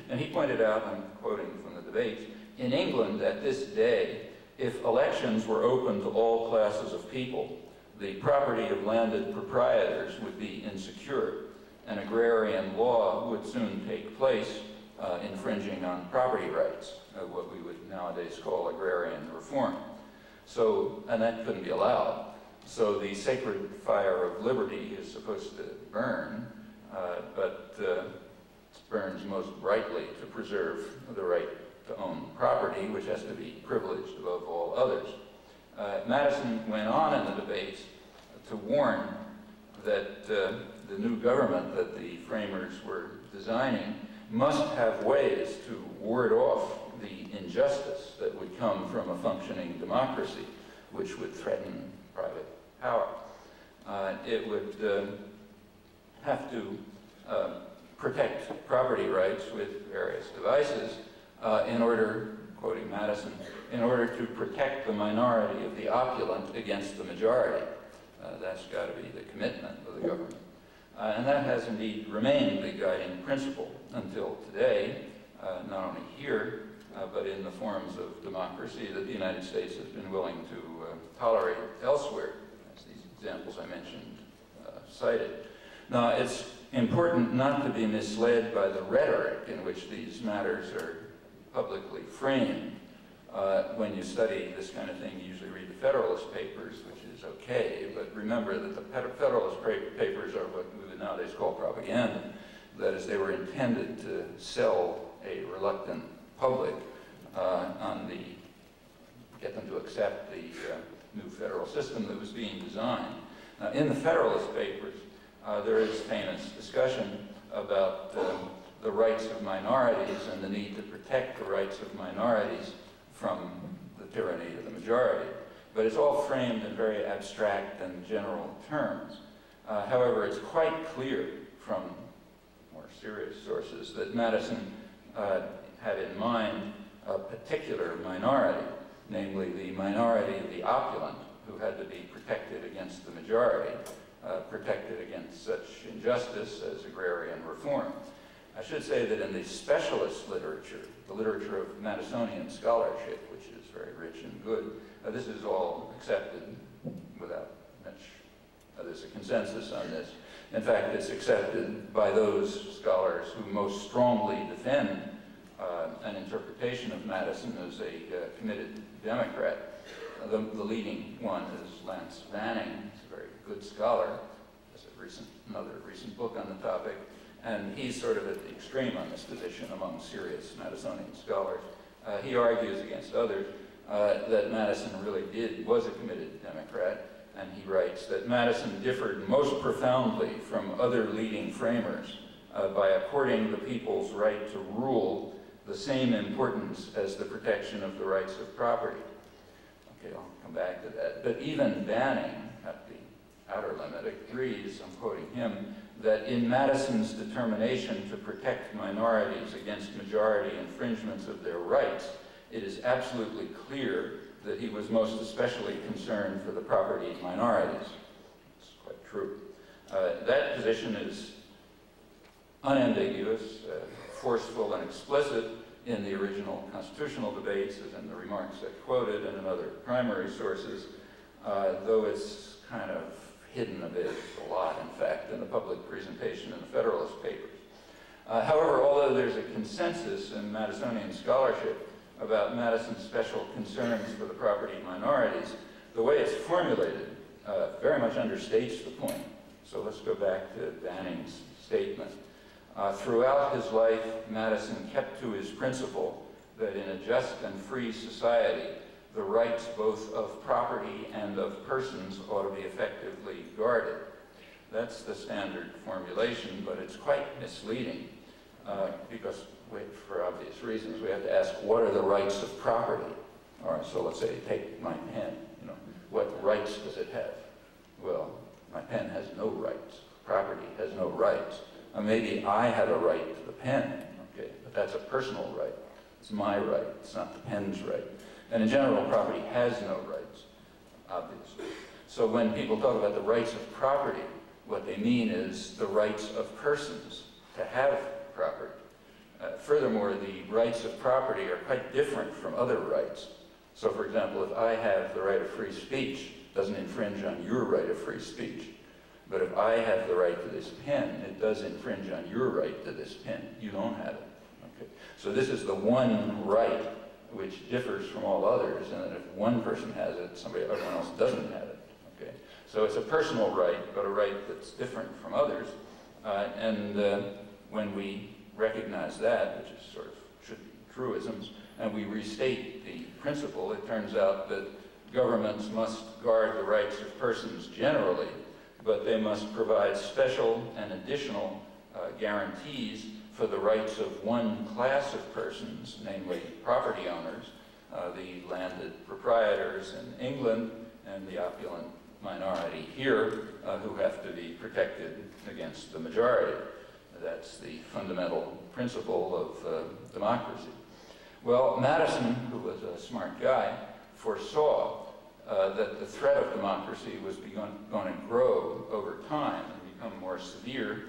And he pointed out, I'm quoting from the debates, in England at this day, if elections were open to all classes of people, the property of landed proprietors would be insecure, and agrarian law would soon take place, infringing on property rights, what we would nowadays call agrarian reform. So, and that couldn't be allowed. So the sacred fire of liberty is supposed to burn, but burns most brightly to preserve the right to own property, which has to be privileged above all others. Madison went on in the debates to warn that the new government that the framers were designing must have ways to ward off the injustice that would come from a functioning democracy, which would threaten private power. It would have to protect property rights with various devices in order, quoting Madison, in order to protect the minority of the opulent against the majority. That's got to be the commitment of the government. And that has indeed remained the guiding principle until today, not only here, but in the forms of democracy that the United States has been willing to tolerate elsewhere, as these examples I mentioned cited. Now, it's important not to be misled by the rhetoric in which these matters are publicly framed. When you study this kind of thing, you usually read the Federalist Papers, which is okay, but remember that the Federalist Papers are what we would nowadays call propaganda. That is, they were intended to sell a reluctant public get them to accept the new federal system that was being designed. Now, in the Federalist Papers, there is famous discussion about the rights of minorities and the need to protect the rights of minorities from the tyranny of the majority. But it's all framed in very abstract and general terms. However, it's quite clear from more serious sources that Madison had in mind a particular minority, namely the minority of the opulent, who had to be protected against the majority, protected against such injustice as agrarian reform. I should say that in the specialist literature, the literature of Madisonian scholarship, which is very rich and good, this is all accepted without much, there's a consensus on this. In fact, it's accepted by those scholars who most strongly defend an interpretation of Madison as a committed Democrat. The leading one is Lance Vanning. He's a very good scholar. There's another recent book on the topic. And he's sort of at the extreme on this position among serious Madisonian scholars. He argues against others that Madison really was a committed Democrat. And he writes that Madison differed most profoundly from other leading framers by according the people's right to rule the same importance as the protection of the rights of property. Okay, I'll come back to that. But even Vanning, at the outer limit, agrees, I'm quoting him, that in Madison's determination to protect minorities against majority infringements of their rights, it is absolutely clear that he was most especially concerned for the property of minorities. It's quite true. That position is unambiguous, forceful and explicit in the original constitutional debates, as in the remarks I quoted, and in other primary sources, though it's kind of hidden a lot, in fact, in the public presentation in the Federalist Papers. However, although there's a consensus in Madisonian scholarship about Madison's special concerns for the property of minorities, the way it's formulated very much understates the point. So let's go back to Vanning's statement. Throughout his life, Madison kept to his principle that in a just and free society, the rights both of property and of persons ought to be effectively guarded. That's the standard formulation, but it's quite misleading because, for obvious reasons, we have to ask, what are the rights of property? All right, so let's say, take my pen. You know, what rights does it have? Well, my pen has no rights. Property has no rights. Maybe I have a right to the pen, okay, but that's a personal right. It's my right. It's not the pen's right. And in general, property has no rights, obviously. So when people talk about the rights of property, what they mean is the rights of persons to have property. Furthermore, the rights of property are quite different from other rights. So for example, if I have the right of free speech, it doesn't infringe on your right of free speech. But if I have the right to this pen, it does infringe on your right to this pen. You don't have it. Okay? So this is the one right which differs from all others, and that if one person has it, everyone else doesn't have it. Okay? So it's a personal right, but a right that's different from others. When we recognize that, which is sort of should be truisms, and we restate the principle, it turns out that governments must guard the rights of persons generally, but they must provide special and additional guarantees for the rights of one class of persons, namely property owners, the landed proprietors in England, and the opulent minority here, who have to be protected against the majority. That's the fundamental principle of democracy. Well, Madison, who was a smart guy, foresaw that the threat of democracy was going to grow over time and become more severe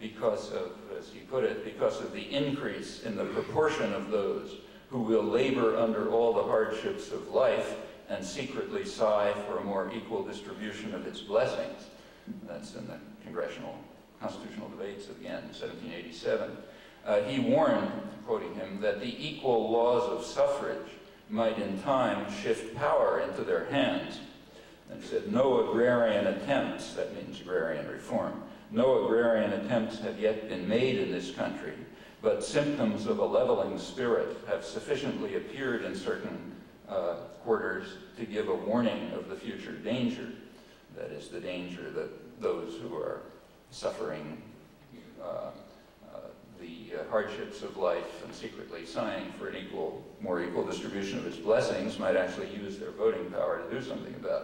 because of, as he put it, because of the increase in the proportion of those who will labor under all the hardships of life and secretly sigh for a more equal distribution of its blessings. That's in the congressional constitutional debates again, 1787. He warned, quoting him, that the equal laws of suffrage might in time shift power into their hands. And he said, no agrarian attempts, that means agrarian reform, no agrarian attempts have yet been made in this country, but symptoms of a leveling spirit have sufficiently appeared in certain quarters to give a warning of the future danger. That is the danger that those who are suffering the hardships of life and secretly sighing for an more equal distribution of its blessings might actually use their voting power to do something about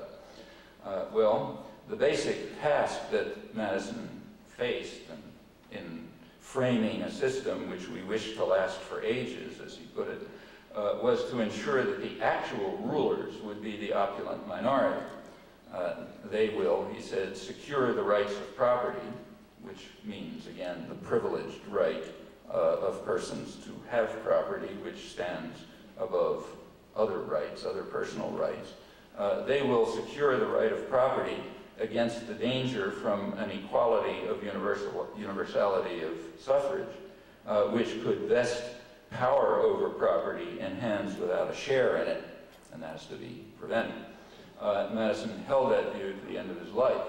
it. Well, the basic task that Madison faced in framing a system which we wish to last for ages, as he put it, was to ensure that the actual rulers would be the opulent minority. They will, he said, secure the rights of property, which means, again, the privileged right of persons to have property, which stands above other rights, other personal rights. They will secure the right of property against the danger from an equality of universality of suffrage, which could vest power over property in hands without a share in it, and that is to be prevented. Madison held that view to the end of his life.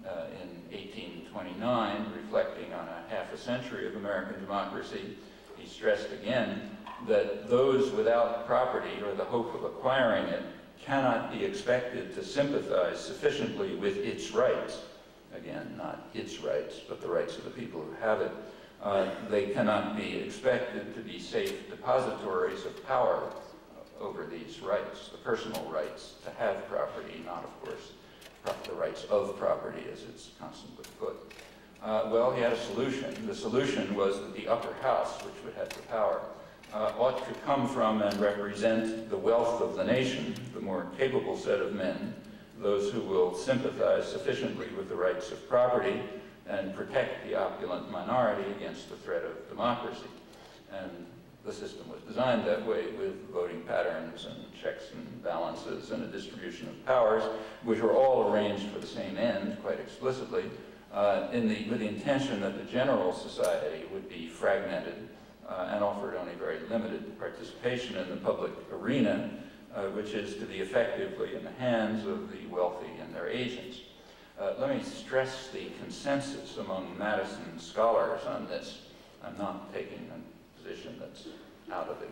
In 1829, reflecting on a half a century of American democracy, he stressed again that those without property or the hope of acquiring it cannot be expected to sympathize sufficiently with its rights. Again, not its rights, but the rights of the people who have it. They cannot be expected to be safe depositories of power over these rights, the personal rights to have property, not, of course, the rights of property, as it's constantly put. Well, he had a solution. The solution was that the upper house, which would have the power, ought to come from and represent the wealth of the nation, the more capable set of men, those who will sympathize sufficiently with the rights of property and protect the opulent minority against the threat of democracy. And the system was designed that way, with voting patterns and checks and balances and a distribution of powers, which were all arranged for the same end, quite explicitly, with the intention that the general society would be fragmented and offered only very limited participation in the public arena, which is to be effectively in the hands of the wealthy and their agents. Let me stress the consensus among Madison scholars on this. I'm not taking a position that's out of the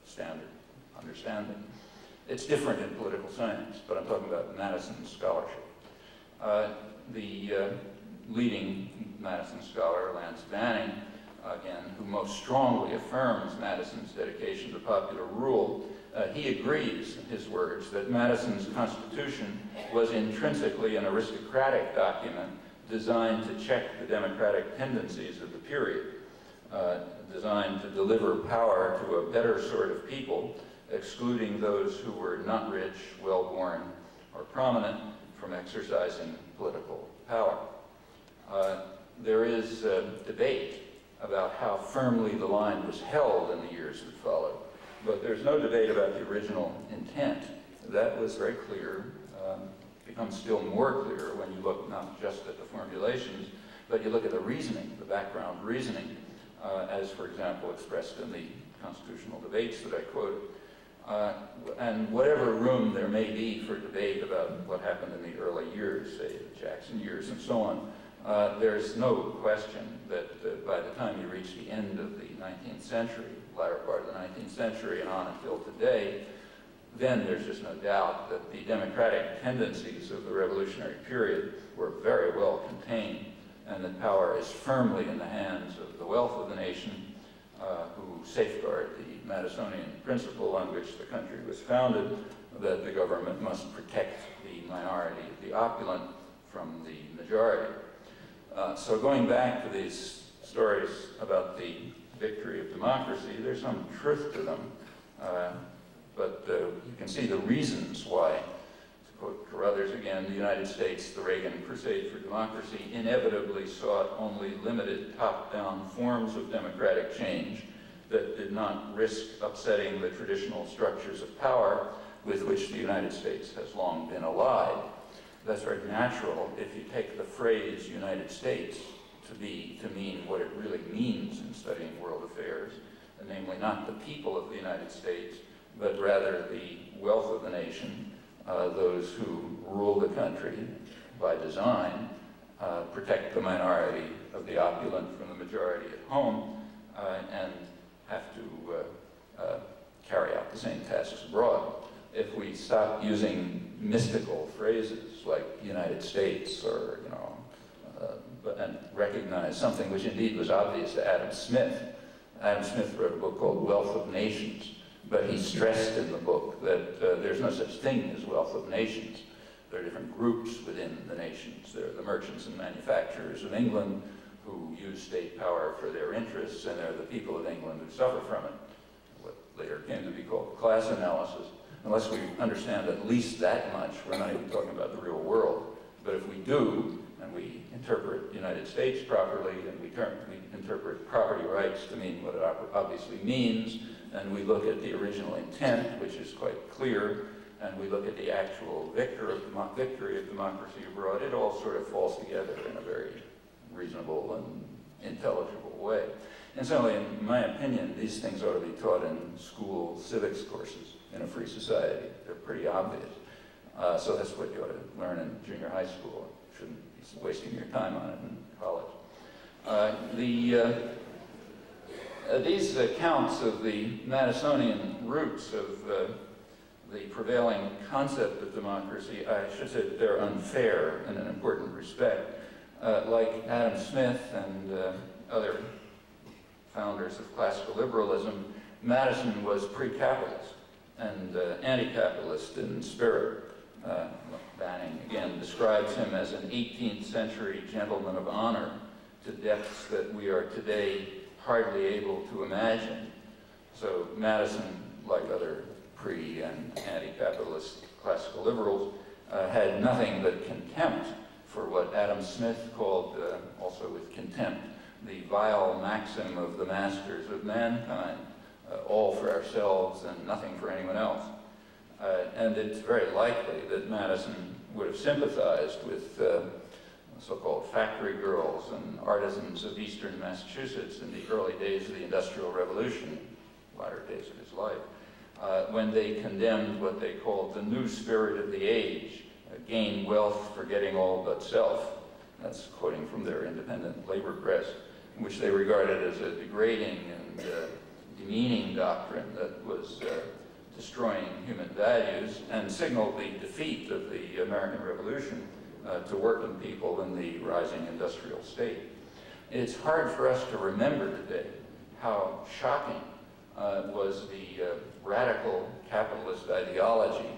standard understanding. It's different in political science, but I'm talking about Madison scholarship. The leading Madison scholar, Lance Banning, again, who most strongly affirms Madison's dedication to popular rule, he agrees, in his words, that Madison's Constitution was intrinsically an aristocratic document designed to check the democratic tendencies of the period, designed to deliver power to a better sort of people, excluding those who were not rich, well-born, or prominent from exercising political power. There is debate about how firmly the line was held in the years that followed, but there's no debate about the original intent. That was very clear, becomes still more clear when you look not just at the formulations, but you look at the reasoning, the background reasoning, as, for example, expressed in the constitutional debates that I quoted. And whatever room there may be for debate about what happened in the early years, say the Jackson years and so on, there's no question that by the time you reach the end of the 19th century, latter part of the 19th century and on until today, then there's just no doubt that the democratic tendencies of the revolutionary period were very well contained, and that power is firmly in the hands of the wealth of the nation, who safeguard the Madisonian principle on which the country was founded, that the government must protect the minority, the opulent, from the majority. So going back to these stories about the victory of democracy, there's some truth to them. But you can see the reasons why, to quote Carruthers again, the United States, the Reagan crusade for democracy, inevitably sought only limited top-down forms of democratic change that did not risk upsetting the traditional structures of power with which the United States has long been allied. That's very natural if you take the phrase United States to mean what it really means in studying world affairs, and namely not the people of the United States, but rather the wealth of the nation, those who rule the country by design, protect the minority of the opulent from the majority at home, and have to carry out the same tasks abroad. If we stop using mystical phrases like United States or, and recognize something which indeed was obvious to Adam Smith. Adam Smith wrote a book called Wealth of Nations, but he stressed in the book that there's no such thing as wealth of nations. There are different groups within the nations. There are the merchants and manufacturers of England who use state power for their interests, and there are the people of England who suffer from it, what later came to be called class analysis. Unless we understand at least that much, we're not even talking about the real world. But if we do, and we interpret the United States properly, and we interpret property rights to mean what it obviously means, and we look at the original intent, which is quite clear, and we look at the actual victory of democracy abroad, it all sort of falls together in a very reasonable and intelligible way. And certainly, in my opinion, these things ought to be taught in school civics courses in a free society. They're pretty obvious. So that's what you ought to learn in junior high school. You shouldn't be wasting your time on it in college. These accounts of the Madisonian roots of the prevailing concept of democracy, I should say that they're unfair in an important respect. Like Adam Smith and other founders of classical liberalism, Madison was pre-capitalist and anti-capitalist in spirit. Banning, again, describes him as an 18th century gentleman of honor to depths that we are today hardly able to imagine. So Madison, like other pre- and anti-capitalist classical liberals, had nothing but contempt for what Adam Smith called, also with contempt, the vile maxim of the masters of mankind, all for ourselves and nothing for anyone else. And it's very likely that Madison would have sympathized with so-called factory girls and artisans of eastern Massachusetts in the early days of the Industrial Revolution, latter days of his life, when they condemned what they called the new spirit of the age, gain wealth forgetting all but self. That's quoting from their independent labor press, which they regarded as a degrading and demeaning doctrine that was destroying human values and signaled the defeat of the American Revolution to working people in the rising industrial state. It's hard for us to remember today how shocking was the radical capitalist ideology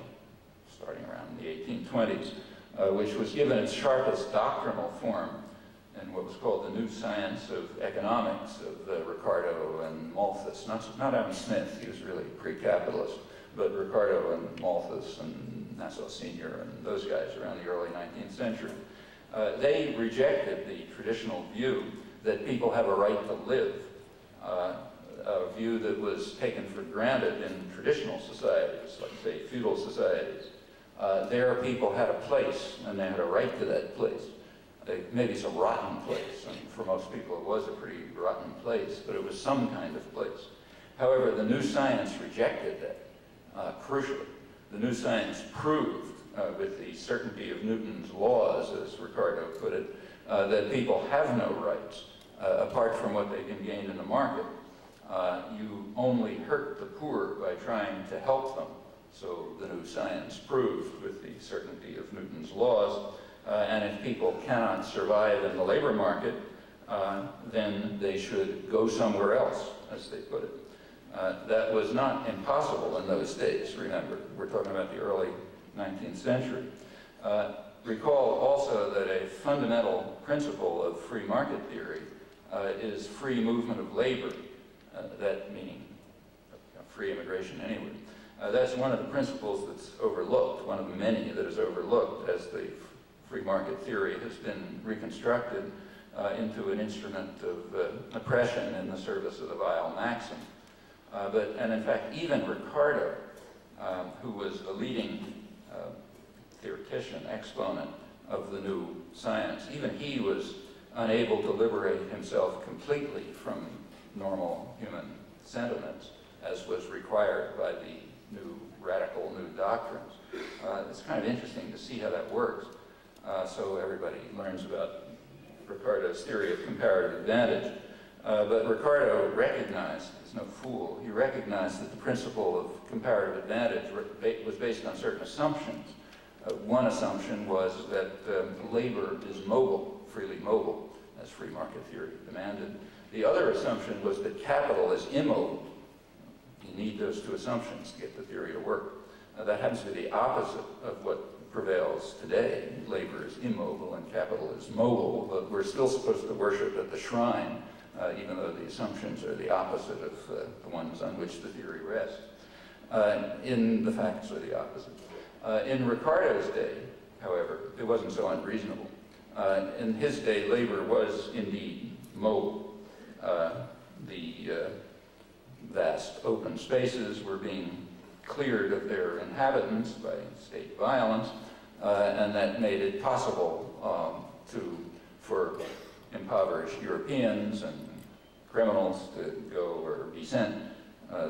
starting around the 1820s, which was given its sharpest doctrinal form in what was called the new science of economics of Ricardo and Malthus. Not Adam Smith, he was really pre-capitalist, but Ricardo and Malthus and Nassau Senior and those guys around the early 19th century. They rejected the traditional view that people have a right to live, a view that was taken for granted in traditional societies, like say feudal societies. There people had a place and they had a right to that place. Maybe it's a rotten place, and for most people it was a pretty rotten place, but it was some kind of place. However, the new science rejected that, crucially. The new science proved, with the certainty of Newton's laws, as Ricardo put it, that people have no rights apart from what they can gain in the market. You only hurt the poor by trying to help them. So the new science proved, with the certainty of Newton's laws, and if people cannot survive in the labor market, then they should go somewhere else, as they put it. That was not impossible in those days, remember. We're talking about the early 19th century. Recall also that a fundamental principle of free market theory is free movement of labor, that meaning free immigration anywhere. That's one of the principles that's overlooked, one of the many that is overlooked as the free market theory has been reconstructed into an instrument of oppression in the service of the vile maxim. And in fact, even Ricardo, who was a leading theoretician, exponent of the new science, even he was unable to liberate himself completely from normal human sentiments, as was required by the new radical new doctrines. It's kind of interesting to see how that works. So everybody learns about Ricardo's theory of comparative advantage. But Ricardo recognized, he's no fool, he recognized that the principle of comparative advantage was based on certain assumptions. One assumption was that labor is mobile, freely mobile, as free market theory demanded. The other assumption was that capital is immobile. You need those two assumptions to get the theory to work. That happens to be the opposite of what prevails today. Labor is immobile and capital is mobile, but we're still supposed to worship at the shrine, even though the assumptions are the opposite of the ones on which the theory rests. In the facts are the opposite. In Ricardo's day, however, it wasn't so unreasonable. In his day, labor was indeed mobile. The vast open spaces were being cleared of their inhabitants by state violence, and that made it possible for impoverished Europeans and criminals to go or be sent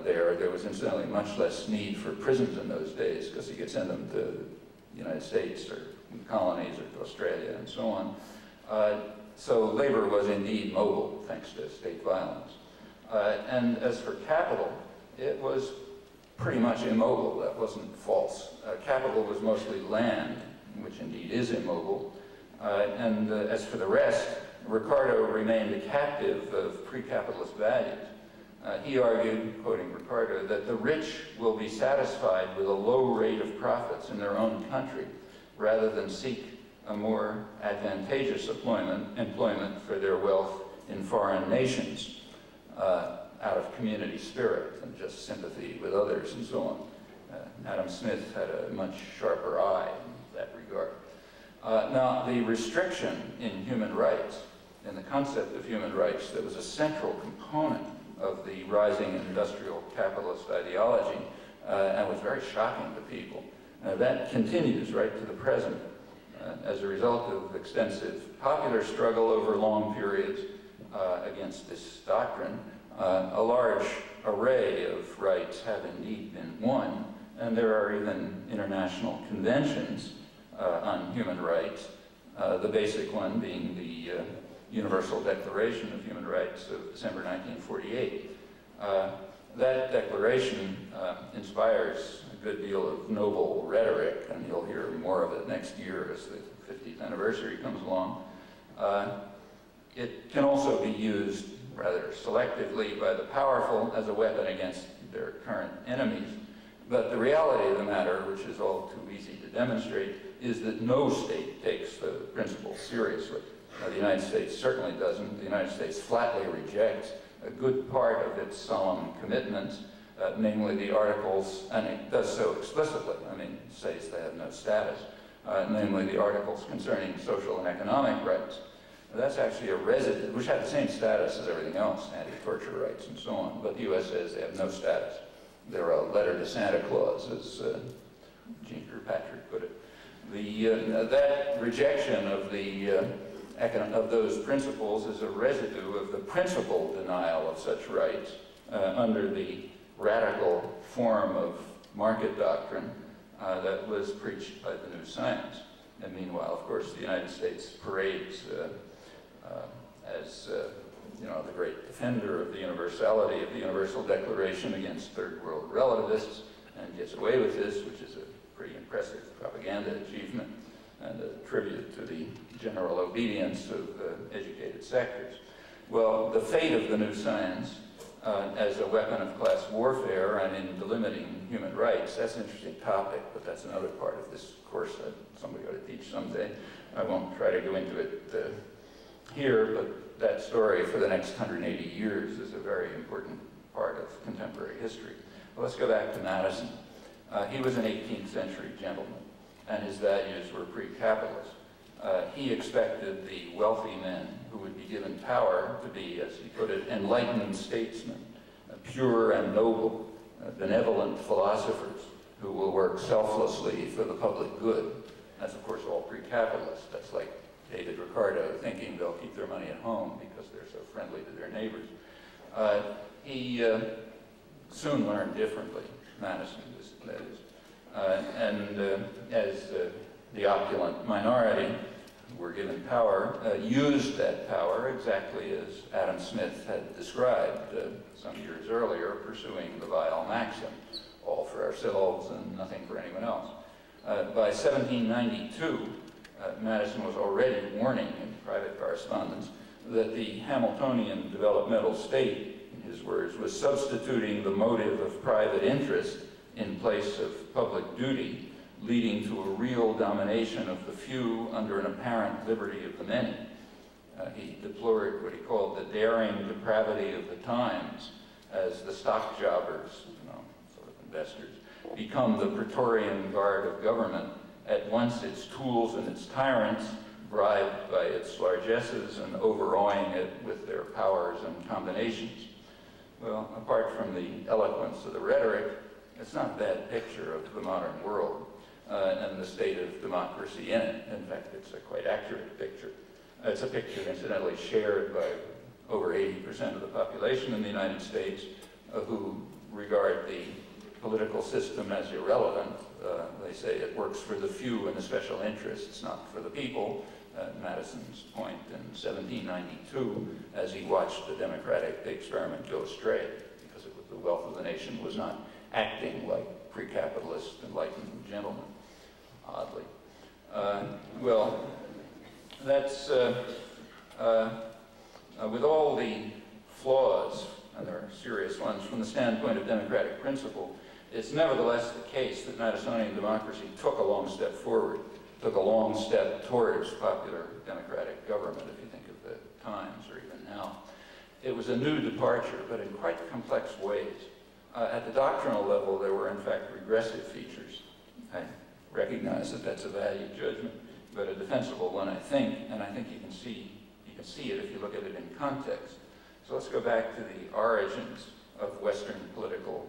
there. There was incidentally much less need for prisons in those days because you could send them to the United States or the colonies or to Australia and so on. So labor was indeed mobile thanks to state violence. And as for capital, it was pretty much immobile. That wasn't false. Capital was mostly land, which indeed is immobile. As for the rest, Ricardo remained a captive of pre-capitalist values. He argued, quoting Ricardo, that the rich will be satisfied with a low rate of profits in their own country rather than seek a more advantageous employment for their wealth in foreign nations out of community spirit and just sympathy with others and so on. Adam Smith had a much sharper eye in that regard. Now, the restriction in human rights, in the concept of human rights, that was a central component of the rising industrial capitalist ideology and was very shocking to people. That continues right to the present as a result of extensive popular struggle over long periods against this doctrine. A large array of rights have indeed been won, and there are even international conventions on human rights, the basic one being the Universal Declaration of Human Rights of December 1948. That declaration inspires a good deal of noble rhetoric, and you'll hear more of it next year as the 50th anniversary comes along. It can also be used rather selectively by the powerful as a weapon against their current enemies. But the reality of the matter, which is all too easy to demonstrate, is that no state takes the principle seriously. The United States certainly doesn't. The United States flatly rejects a good part of its solemn commitments, namely the articles, and it does so explicitly, I mean, it says they have no status, namely the articles concerning social and economic rights. That's actually a residue, which had the same status as everything else, anti-torture rights and so on, but the U.S. says they have no status. They're a letter to Santa Claus, as Jean Kirkpatrick put it. That rejection of those principles is a residue of the principal denial of such rights under the radical form of market doctrine that was preached by the new science. And meanwhile, of course, the United States parades as the great defender of the universality of the Universal Declaration against third world relativists, and gets away with this, which is a pretty impressive propaganda achievement and a tribute to the general obedience of educated sectors. Well, the fate of the new science as a weapon of class warfare and in delimiting human rights, that's an interesting topic, but that's another part of this course that somebody ought to teach someday. I won't try to go into it here, but that story for the next 180 years is a very important part of contemporary history. Let's go back to Madison. He was an 18th century gentleman, and his values were pre-capitalist. He expected the wealthy men who would be given power to be, as he put it, enlightened statesmen, pure and noble, benevolent philosophers who will work selflessly for the public good. That's, of course, all pre-capitalist. That's like David Ricardo thinking they'll keep their money at home because they're so friendly to their neighbors. He soon learned differently, Madison, that is. As the opulent minority were given power, used that power exactly as Adam Smith had described some years earlier, pursuing the vile maxim, all for ourselves and nothing for anyone else. By 1792, Madison was already warning in private correspondence that the Hamiltonian developmental state, in his words, was substituting the motive of private interest in place of public duty, leading to a real domination of the few under an apparent liberty of the many. He deplored what he called the daring depravity of the times as the stock jobbers, sort of investors, become the Praetorian Guard of government, at once its tools and its tyrants, bribed by its largesses and overawing it with their powers and combinations. Well, apart from the eloquence of the rhetoric, it's not a bad picture of the modern world and the state of democracy in it. In fact, it's a quite accurate picture. It's a picture, incidentally, shared by over 80% of the population in the United States who regard the political system as irrelevant. They say it works for the few and the special interests, not for the people. Madison's point in 1792, as he watched the democratic experiment go astray, because the wealth of the nation was not acting like pre-capitalist enlightened gentlemen, oddly. Well, that's, with all the flaws, and there are serious ones from the standpoint of democratic principle, it's nevertheless the case that Madisonian democracy took a long step forward, took a long step towards popular democratic government, if you think of the times or even now. It was a new departure, but in quite complex ways. At the doctrinal level, there were in fact regressive features. I recognize that that's a value judgment, but a defensible one, I think, and I think you can see it if you look at it in context. So let's go back to the origins of Western political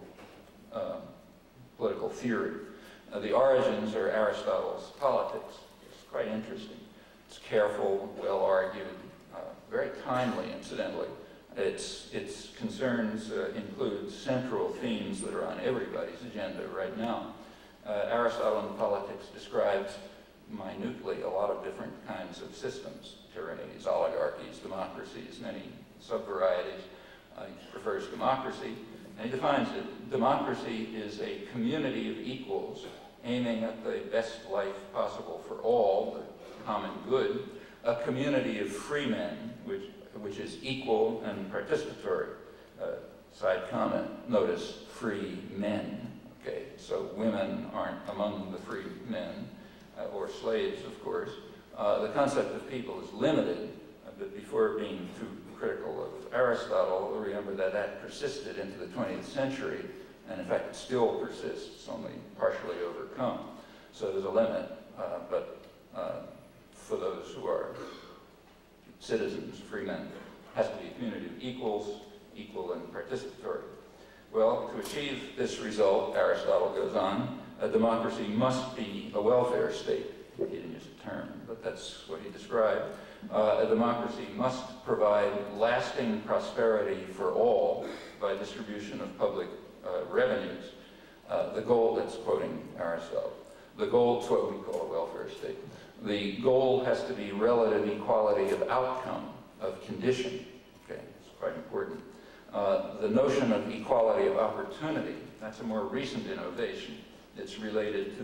theory. The origins are Aristotle's Politics. It's quite interesting. It's careful, well-argued, very timely, incidentally. Its concerns include central themes that are on everybody's agenda right now. Aristotle in Politics describes minutely a lot of different kinds of systems, tyrannies, oligarchies, democracies, many sub-varieties. He prefers democracy, and he defines it. Democracy is a community of equals aiming at the best life possible for all, the common good, a community of free men, which is equal and participatory. Side comment, notice free men. Okay, so women aren't among the free men, or slaves, of course. The concept of people is limited, but before being too critical of Aristotle, remember that that persisted into the 20th century, and in fact it still persists, only partially overcome. So there's a limit, but for those who are citizens, free men, has to be a community of equals, equal and participatory. Well, to achieve this result, Aristotle goes on, a democracy must be a welfare state. He didn't use the term, but that's what he described. A democracy must provide lasting prosperity for all by distribution of public revenues. The goal, that's quoting Aristotle, the goal is what we call a welfare state. The goal has to be relative equality of outcome, of condition. Okay, it's quite important. The notion of equality of opportunity, that's a more recent innovation. It's related to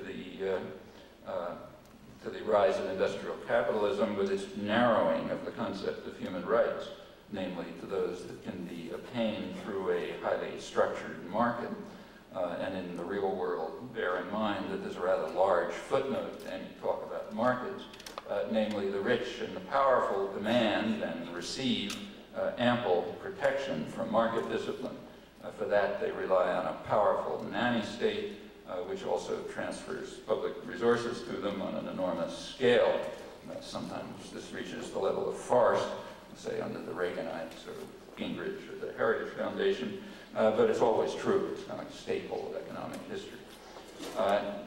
the rise of industrial capitalism with its narrowing of the concept of human rights, namely to those that can be obtained through a highly structured market. And in the real world, bear in mind that there's a rather large footnote to any talk about markets, namely the rich and the powerful demand and receive ample protection from market discipline. For that, they rely on a powerful nanny state, which also transfers public resources to them on an enormous scale. Sometimes this reaches the level of farce, say under the Reaganites or Gingrich or the Heritage Foundation, but it's always true. It's kind of like a staple of economic history.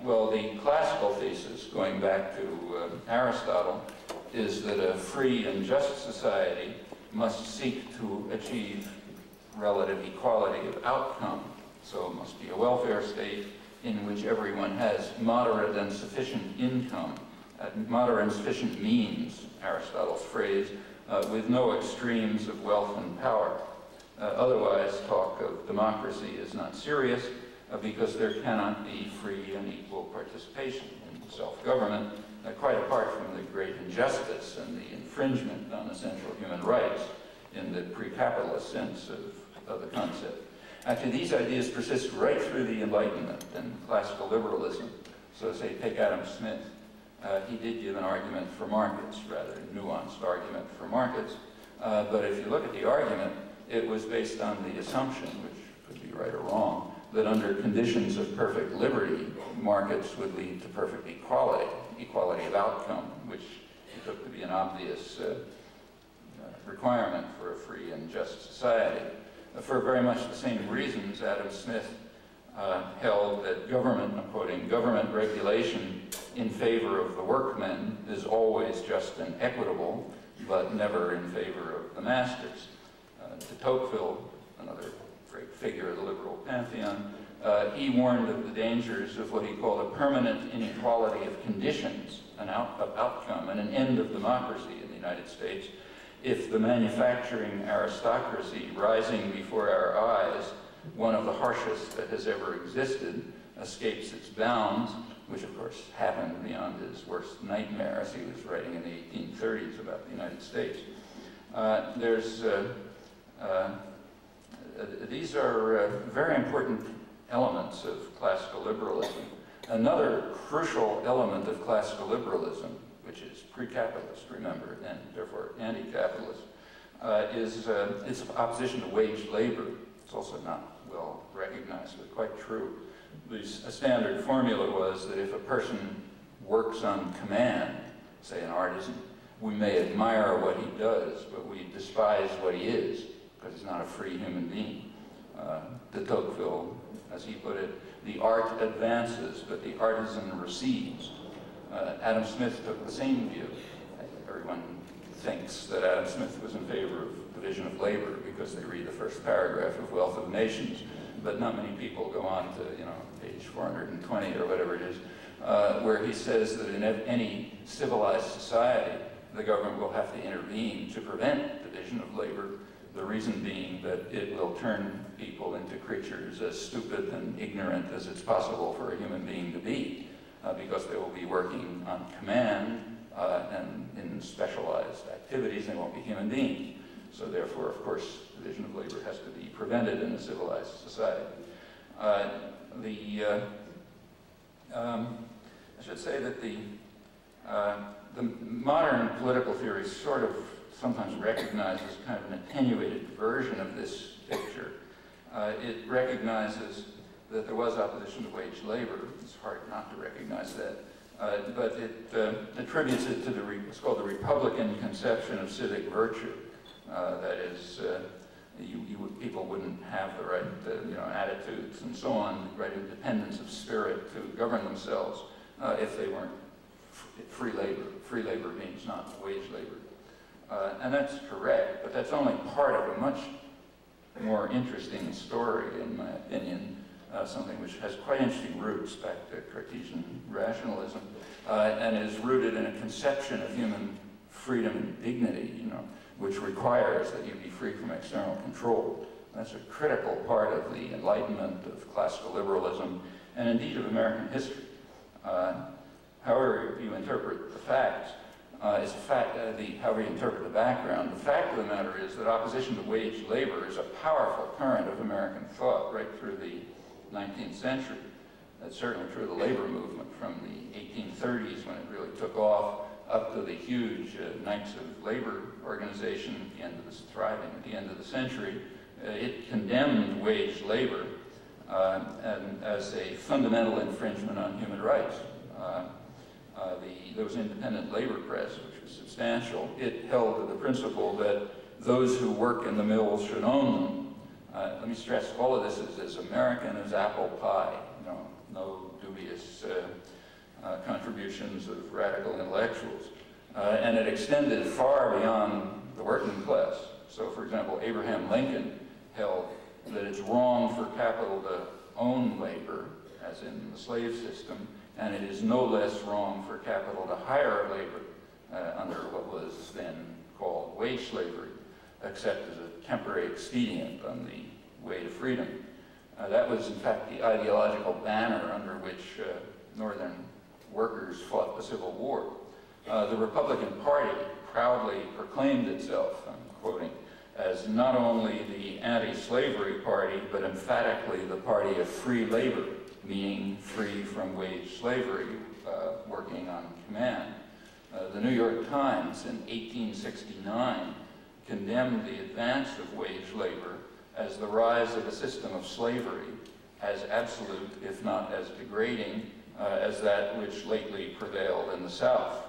Well, the classical thesis, going back to Aristotle, is that a free and just society must seek to achieve relative equality of outcome. So it must be a welfare state in which everyone has moderate and sufficient income, moderate and sufficient means, Aristotle's phrase, with no extremes of wealth and power. Otherwise, talk of democracy is not serious because there cannot be free and equal participation in self-government, quite apart from the great injustice and the infringement on essential human rights in the pre-capitalist sense of the concept. Actually, these ideas persist right through the Enlightenment and classical liberalism. So say, take Adam Smith. He did give an argument for markets, rather a nuanced argument for markets. But if you look at the argument, it was based on the assumption, which could be right or wrong, that under conditions of perfect liberty, markets would lead to perfect equality, equality of outcome, which he took to be an obvious requirement for a free and just society. For very much the same reasons, Adam Smith held that government, I'm quoting, government regulation in favor of the workmen is always just and equitable, but never in favor of the masters. De Tocqueville, another great figure of the liberal pantheon, he warned of the dangers of what he called a permanent inequality of conditions, of outcome, and an end of democracy in the United States if the manufacturing aristocracy rising before our eyes, one of the harshest that has ever existed, escapes its bounds, which of course happened beyond his worst nightmare as he was writing in the 1830s about the United States. These are very important elements of classical liberalism. Another crucial element of classical liberalism, which is pre-capitalist, remember, and therefore anti-capitalist, is its opposition to wage labor. It's also not well recognized, but quite true. A standard formula was that if a person works on command, say an artisan, we may admire what he does, but we despise what he is, because he's not a free human being. De Tocqueville, as he put it, the art advances, but the artisan recedes. Adam Smith took the same view. Everyone thinks that Adam Smith was in favor of division of labor because they read the first paragraph of Wealth of Nations, but not many people go on to, page 420 or whatever it is, where he says that in any civilized society, the government will have to intervene to prevent division of labor, the reason being that it will turn people into creatures as stupid and ignorant as it's possible for a human being to be, because they will be working on command and in specialized activities. They won't be human beings. So therefore, of course, division of labor has to be prevented in a civilized society. I should say that the modern political theory sort of sometimes recognizes kind of an attenuated version of this picture. It recognizes that there was opposition to wage labor. It's hard not to recognize that. But it attributes it to what's called the Republican conception of civic virtue. That is, people wouldn't have the right attitudes and so on, the right independence of spirit to govern themselves if they weren't free labor. Free labor means not wage labor. And that's correct, but that's only part of a much more interesting story, in my opinion, something which has quite interesting roots back to Cartesian rationalism, and is rooted in a conception of human freedom and dignity, which requires that you be free from external control. That's a critical part of the Enlightenment, of classical liberalism, and indeed of American history. However you interpret the facts, however you interpret the background, the fact of the matter is that opposition to wage labor is a powerful current of American thought right through the 19th century. That's certainly true of the labor movement from the 1830s when it really took off, up to the huge Knights of Labor organization at the end of the century, it condemned wage labor and as a fundamental infringement on human rights. There was an independent labor press, which was substantial. It held to the principle that those who work in the mills should own them. Let me stress, all of this is as American as apple pie. No dubious contributions of radical intellectuals. And it extended far beyond the working class. So, for example, Abraham Lincoln held that it's wrong for capital to own labor, as in the slave system, and it is no less wrong for capital to hire labor under what was then called wage slavery, except as a temporary expedient on the way to freedom. That was, in fact, the ideological banner under which Northern workers fought the Civil War. The Republican Party proudly proclaimed itself, I'm quoting, as not only the anti-slavery party, but emphatically the party of free labor, meaning free from wage slavery, working on command. The New York Times in 1869 condemned the advance of wage labor as the rise of a system of slavery, as absolute, if not as degrading, as that which lately prevailed in the South.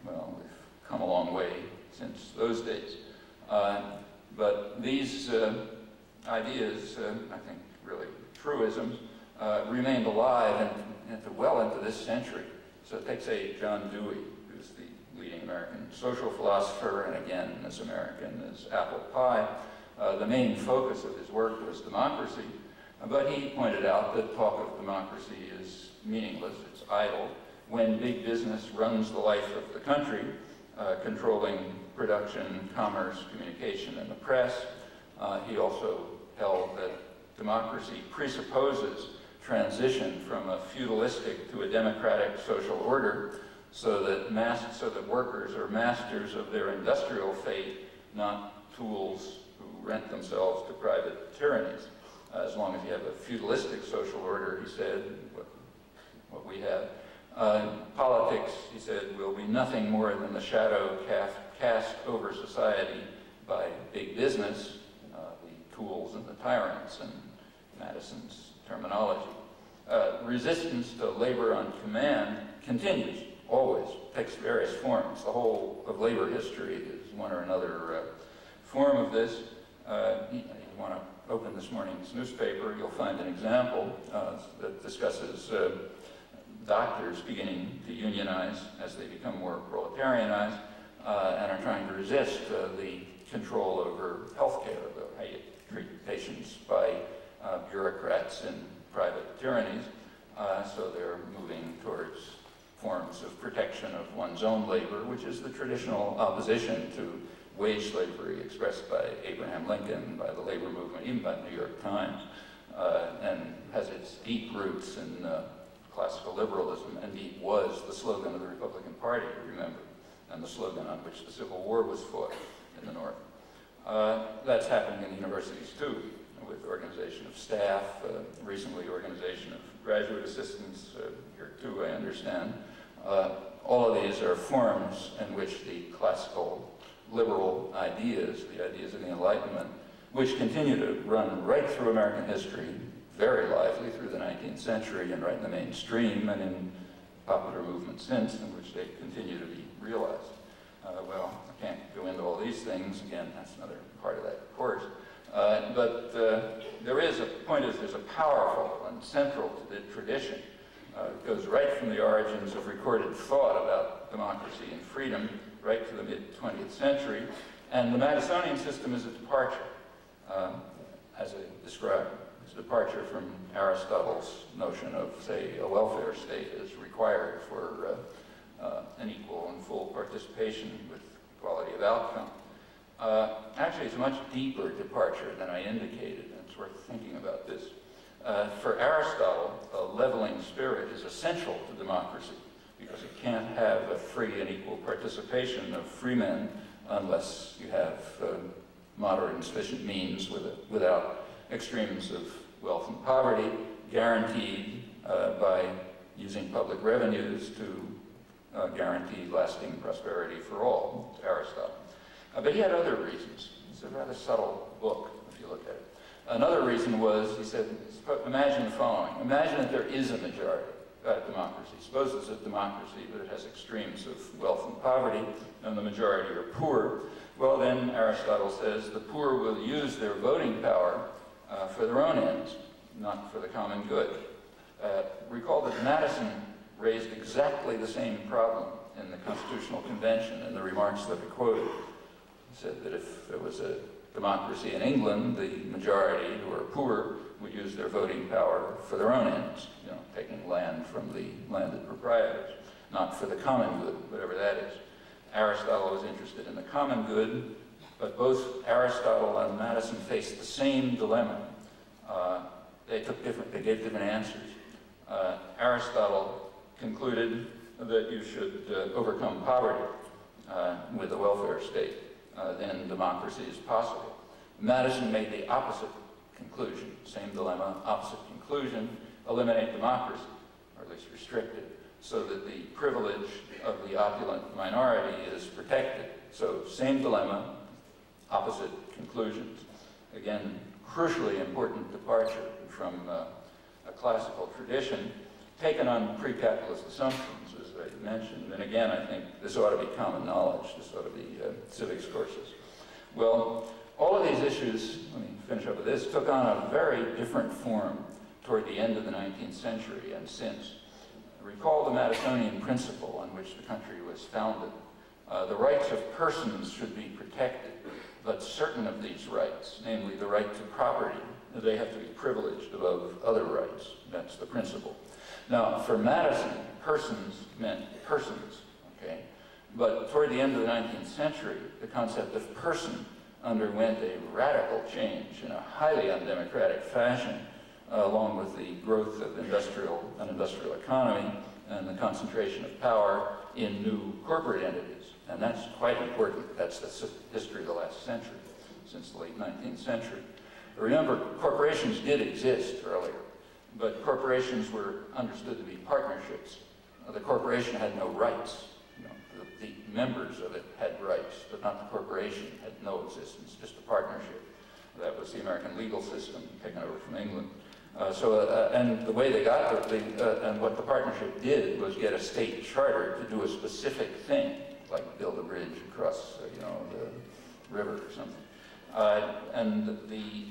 Well, we've come a long way since those days. But these ideas, I think really truisms, remained alive and well into this century. So take, say, John Dewey, who's the leading American social philosopher, and again, as American as apple pie. The main focus of his work was democracy, but he pointed out that talk of democracy is meaningless, it's idle, when big business runs the life of the country, controlling production, commerce, communication, and the press. He also held that democracy presupposes transition from a feudalistic to a democratic social order, so that workers are masters of their industrial fate, not tools who rent themselves to private tyrannies. As long as you have a feudalistic social order, he said, what we have, politics, he said, will be nothing more than the shadow cast over society by big business, the tools and the tyrants, in Madison's terminology. Resistance to labor on command continues, always, takes various forms. The whole of labor history is one or another form of this. You want to open this morning's newspaper, you'll find an example that discusses doctors beginning to unionize as they become more proletarianized and are trying to resist the control over healthcare, how you treat patients by bureaucrats and private tyrannies. So they're moving towards forms of protection of one's own labor, which is the traditional opposition to wage slavery expressed by Abraham Lincoln, by the labor movement, even by the New York Times, and has its deep roots in classical liberalism, and indeed was the slogan of the Republican Party, remember, and the slogan on which the Civil War was fought in the North. That's happening in the universities too, with organization of staff, recently organization of graduate assistants, here too, I understand. All of these are forms in which the classical liberal ideas, the ideas of the Enlightenment, which continue to run right through American history, very lively through the 19th century and right in the mainstream and in popular movements since, in which they continue to be realized. Well, I can't go into all these things. Again, that's another part of that course. But there is a point is there's a powerful and central to the tradition. It goes right from the origins of recorded thought about democracy and freedom right to the mid-20th century. And the Madisonian system is a departure, as I described. It's a departure from Aristotle's notion of, say, a welfare state as required for an equal and full participation with equality of outcome. Actually, it's a much deeper departure than I indicated, and it's worth thinking about this. For Aristotle, a leveling spirit is essential to democracy because it can't have a free and equal participation of free men unless you have moderate and sufficient means without extremes of wealth and poverty, guaranteed by using public revenues to guarantee lasting prosperity for all, to Aristotle. But he had other reasons. It's a rather subtle book, if you look at it. Another reason was, he said, imagine the following. Imagine that there is a majority democracy. Suppose it's a democracy, but it has extremes of wealth and poverty, and the majority are poor. Well, then, Aristotle says, the poor will use their voting power for their own ends, not for the common good. Recall that Madison raised exactly the same problem in the Constitutional Convention in the remarks that I quoted. He said that if there was a democracy in England, the majority, who are poor, would use their voting power for their own ends, you know, taking land from the landed proprietors, not for the common good, whatever that is. Aristotle was interested in the common good, but both Aristotle and Madison faced the same dilemma. They gave different answers. Aristotle concluded that you should overcome poverty with a welfare state. Then democracy is possible. Madison made the opposite conclusion, same dilemma, opposite conclusion, eliminate democracy, or at least restrict it, so that the privilege of the opulent minority is protected. So same dilemma, opposite conclusions. Again, crucially important departure from a classical tradition taken on pre-capitalist assumptions, as I mentioned. And again, I think this ought to be common knowledge. This ought to be civics courses. Well, all of these issues, let me finish up with this, took on a very different form toward the end of the 19th century and since. Recall the Madisonian principle on which the country was founded. The rights of persons should be protected, but certain of these rights, namely the right to property, they have to be privileged above other rights. That's the principle. Now, for Madison, persons meant persons, okay? But toward the end of the 19th century, the concept of person underwent a radical change in a highly undemocratic fashion, along with the growth of an industrial economy and the concentration of power in new corporate entities. And that's quite important. That's the history of the last century, since the late 19th century. Remember, corporations did exist earlier, but corporations were understood to be partnerships. The corporation had no rights. You know, the members of it had rights, but not the corporation had no existence, just a partnership. That was the American legal system taken over from England. And the way they got and what the partnership did was get a state charter to do a specific thing, like build a bridge across, you know, the river or something. And the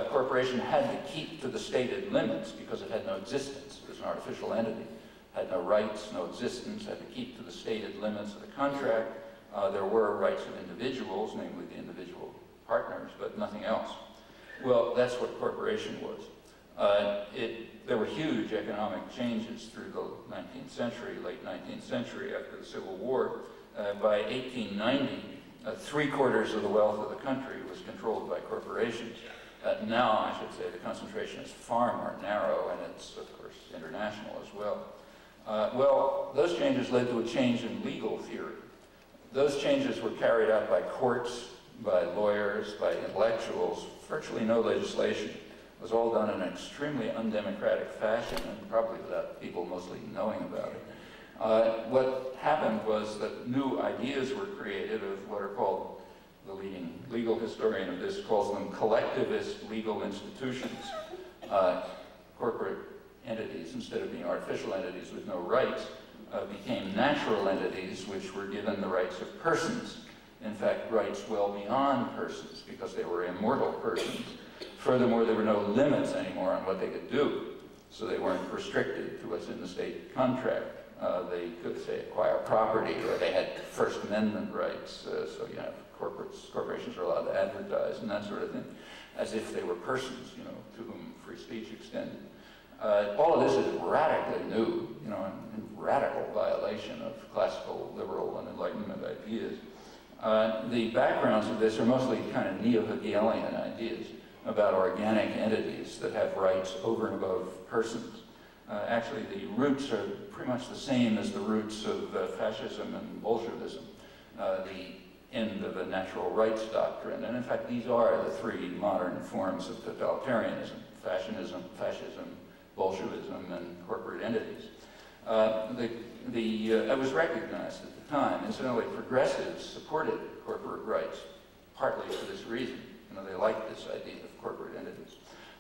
corporation had to keep to the stated limits because it had no existence. It was an artificial entity. Had no rights, no existence, had to keep to the stated limits of the contract. There were rights of individuals, namely the individual partners, but nothing else. Well, that's what a corporation was. There were huge economic changes through the 19th century, late 19th century, after the Civil War. By 1890, 3/4 of the wealth of the country was controlled by corporations. Now, I should say, the concentration is far more narrow, and it's, of course, international as well. Well, those changes led to a change in legal theory. Those changes were carried out by courts, by lawyers, by intellectuals, virtually no legislation. It was all done in an extremely undemocratic fashion, and probably without people mostly knowing about it. What happened was that new ideas were created of what are called, the leading legal historian of this calls them collectivist legal institutions. Corporate entities, instead of being artificial entities with no rights, became natural entities which were given the rights of persons. In fact, rights well beyond persons, because they were immortal persons. Furthermore, there were no limits anymore on what they could do, so they weren't restricted to what's in the state contract. They could, say, acquire property, or they had First Amendment rights, so you have corporations are allowed to advertise and that sort of thing, as if they were persons, you know, to whom free speech extended. All of this is radically new, you know, and radical violation of classical, liberal, and Enlightenment ideas. The backgrounds of this are mostly kind of neo-Hegelian ideas about organic entities that have rights over and above persons. Actually, the roots are pretty much the same as the roots of fascism and Bolshevism, the end of the natural rights doctrine. And in fact, these are the three modern forms of totalitarianism: fascism, Bolshevism, and corporate entities. It was recognized at the time. Incidentally, progressives supported corporate rights, partly for this reason. You know, they liked this idea of corporate entities.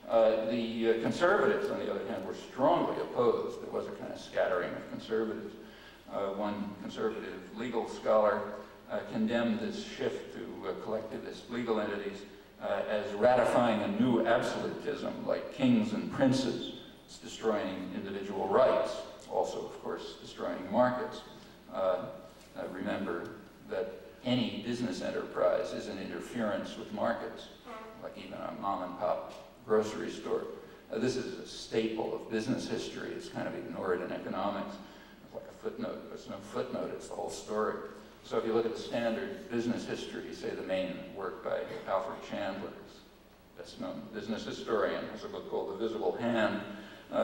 The conservatives, on the other hand, were strongly opposed. There was a kind of scattering of conservatives. One conservative legal scholar condemned this shift to collectivist legal entities as ratifying a new absolutism, like kings and princes. It's destroying individual rights, also, of course, destroying markets. Remember that any business enterprise is an interference with markets, like even a mom-and-pop grocery store. This is a staple of business history. It's kind of ignored in economics. It's like a footnote. There's no footnote. It's the whole story. So if you look at the standard business history, say the main work by Alfred Chandler, best-known business historian, has a book called The Visible Hand,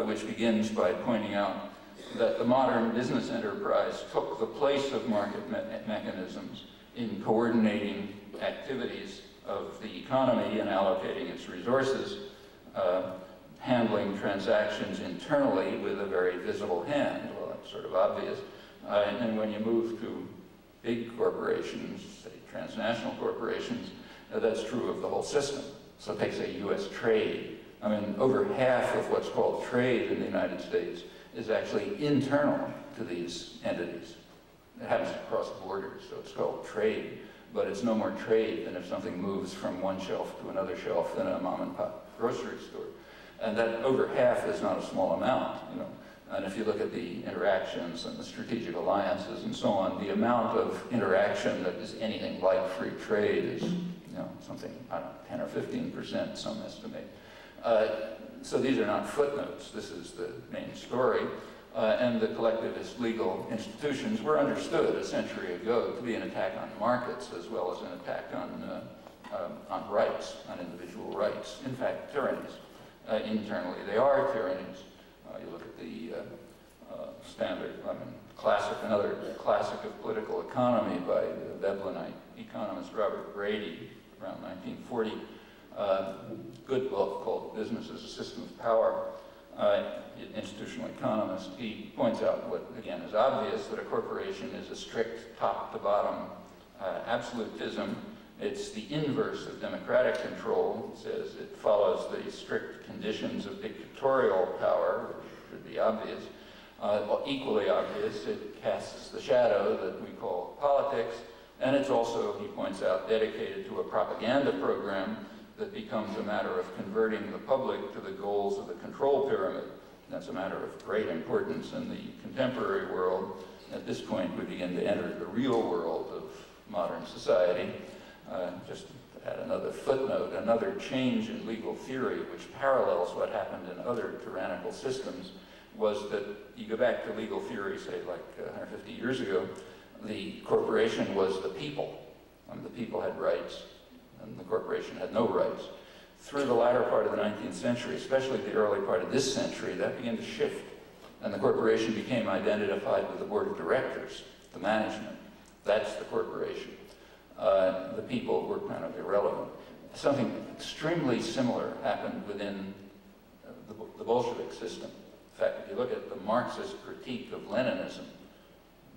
which begins by pointing out that the modern business enterprise took the place of market mechanisms in coordinating activities of the economy and allocating its resources, handling transactions internally with a very visible hand. Well, that's sort of obvious. And then when you move to big corporations, say transnational corporations, that's true of the whole system. So take, say, U.S. trade. I mean, over half of what's called trade in the United States is actually internal to these entities. It happens to cross borders, so it's called trade, but it's no more trade than if something moves from one shelf to another shelf in a mom-and-pop grocery store. And that over half is not a small amount, you know. And if you look at the interactions and the strategic alliances and so on, the amount of interaction that is anything like free trade is, you know, something, I don't know, 10 or 15%, some estimate. So these are not footnotes. This is the main story. And the collectivist legal institutions were understood a century ago to be an attack on markets as well as an attack on rights, on individual rights. In fact, tyrannies. Internally, they are tyrannies. You look at the standard, another classic of political economy by the Veblenite economist Robert Brady, around 1940. Good book called Business as a System of Power. Institutional economist. He points out what, again, is obvious, that a corporation is a strict top-to-bottom absolutism. It's the inverse of democratic control. He says it follows the strict conditions of dictatorial power, which should be obvious. Equally obvious, it casts the shadow that we call politics, and it's also, he points out, dedicated to a propaganda program that becomes a matter of converting the public to the goals of the control pyramid. That's a matter of great importance in the contemporary world. At this point, we begin to enter the real world of modern society. Just to add another footnote, another change in legal theory, which parallels what happened in other tyrannical systems, was that you go back to legal theory, say, like 150 years ago, the corporation was the people, and the people had rights, and the corporation had no rights. Through the latter part of the 19th century, especially the early part of this century, that began to shift, and the corporation became identified with the board of directors, the management. That's the corporation. The people were kind of irrelevant. Something extremely similar happened within the Bolshevik system. In fact, if you look at the Marxist critique of Leninism,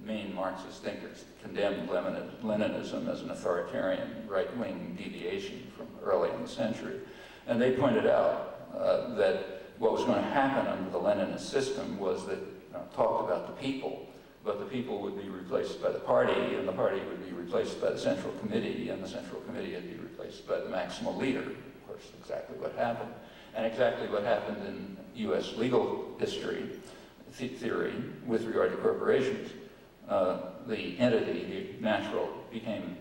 main Marxist thinkers condemned Leninism as an authoritarian right-wing deviation from early in the century. And they pointed out that what was going to happen under the Leninist system was that, talked about the people, but the people would be replaced by the party, and the party would be replaced by the Central Committee, and the Central Committee would be replaced by the maximal leader. Of course, exactly what happened. And exactly what happened in U.S. legal history, theory, with regard to corporations. The entity, the natural, became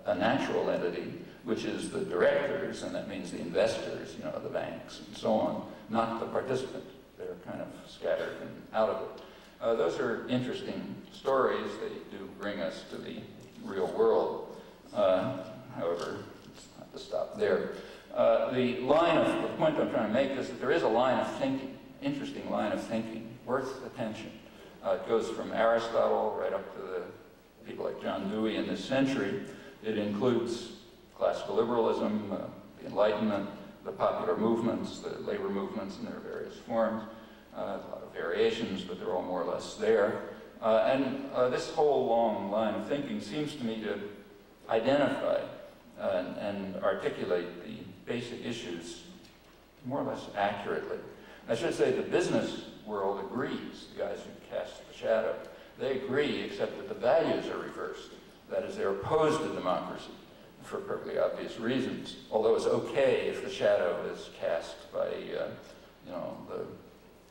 a natural entity, which is the directors, and that means the investors, the banks and so on, not the participants. They're kind of scattered and out of it. Those are interesting stories. They do bring us to the real world. However, I have to stop there. The point I'm trying to make is that there is a line of thinking, interesting line of thinking, worth attention. It goes from Aristotle right up to the people like John Dewey in this century. It includes classical liberalism, the Enlightenment, the popular movements, the labor movements in their various forms, a lot of variations, but they're all more or less there. This whole long line of thinking seems to me to identify and articulate the basic issues more or less accurately. I should say the business world agrees, the guys who cast the shadow. They agree, except that the values are reversed. That is, they're opposed to democracy for perfectly obvious reasons, although it's okay if the shadow is cast by, you know,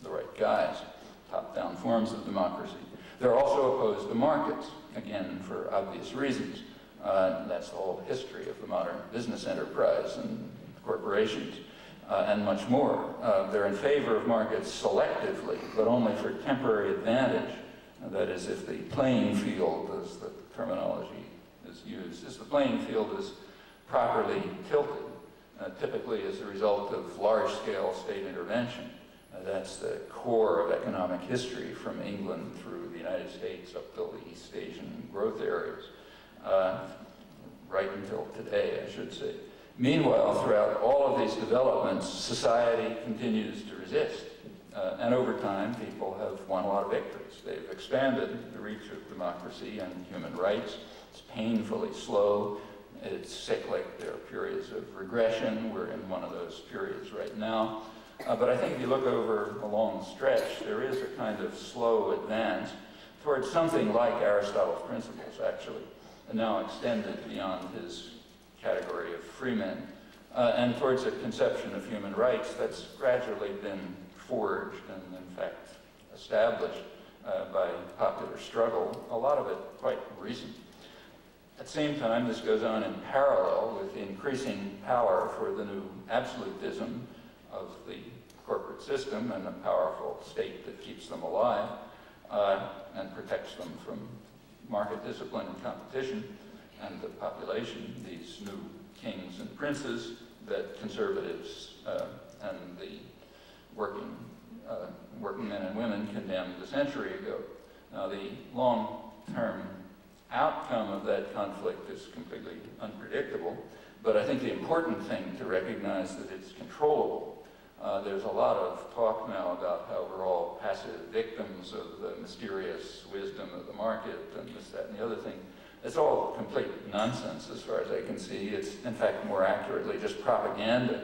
the right guys, top-down forms of democracy. They're also opposed to markets, again, for obvious reasons. That's the whole history of the modern business enterprise and corporations, and much more. They're in favor of markets selectively, but only for temporary advantage. That is, if the playing field, as the terminology is used, if the playing field is properly tilted, typically as a result of large-scale state intervention. That's the core of economic history from England through the United States up to the East Asian growth areas, right until today, I should say. Meanwhile, throughout all of these developments, society continues to resist. And over time, people have won a lot of victories. They've expanded the reach of democracy and human rights. It's painfully slow. It's cyclic. There are periods of regression. We're in one of those periods right now. But I think if you look over a long stretch, there is a kind of slow advance towards something like Aristotle's principles, actually, and now extended beyond his category of free men, and towards a conception of human rights that's gradually been forged and, in fact, established by popular struggle, a lot of it quite recent. At the same time, this goes on in parallel with the increasing power for the new absolutism of the corporate system and a powerful state that keeps them alive and protects them from market discipline and competition, and the population, these new kings and princes that conservatives and the working men and women condemned a century ago. Now, the long-term outcome of that conflict is completely unpredictable, but I think the important thing to recognize that it's controllable. There's a lot of talk now about how we're all passive victims of the mysterious wisdom of the market and this, that, and the other thing. It's all complete nonsense as far as I can see. It's, in fact, more accurately just propaganda,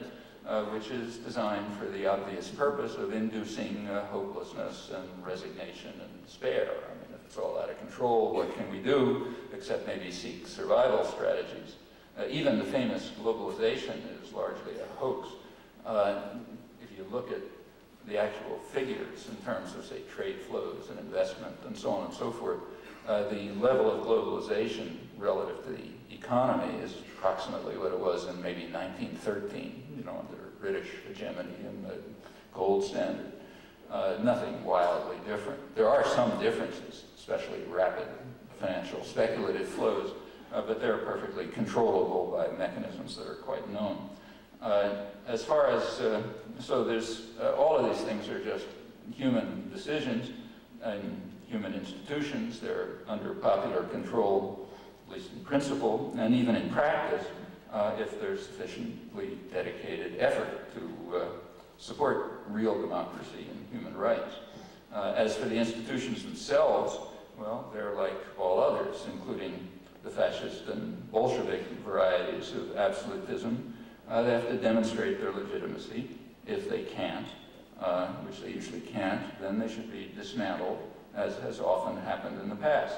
which is designed for the obvious purpose of inducing hopelessness and resignation and despair. I mean, if it's all out of control, what can we do except maybe seek survival strategies? Even the famous globalization is largely a hoax. If you look at the actual figures in terms of, say, trade flows and investment and so on and so forth, the level of globalization relative to the economy is approximately what it was in maybe 1913, you know, under British hegemony and the gold standard. Nothing wildly different. There are some differences, especially rapid financial speculative flows, but they're perfectly controllable by mechanisms that are quite known. As far as, so there's, all of these things are just human decisions and human institutions. They're under popular control, at least in principle, and even in practice, if there's sufficiently dedicated effort to support real democracy and human rights. As for the institutions themselves, well, they're like all others, including the fascist and Bolshevik varieties of absolutism. They have to demonstrate their legitimacy. If they can't, which they usually can't, then they should be dismantled, as has often happened in the past.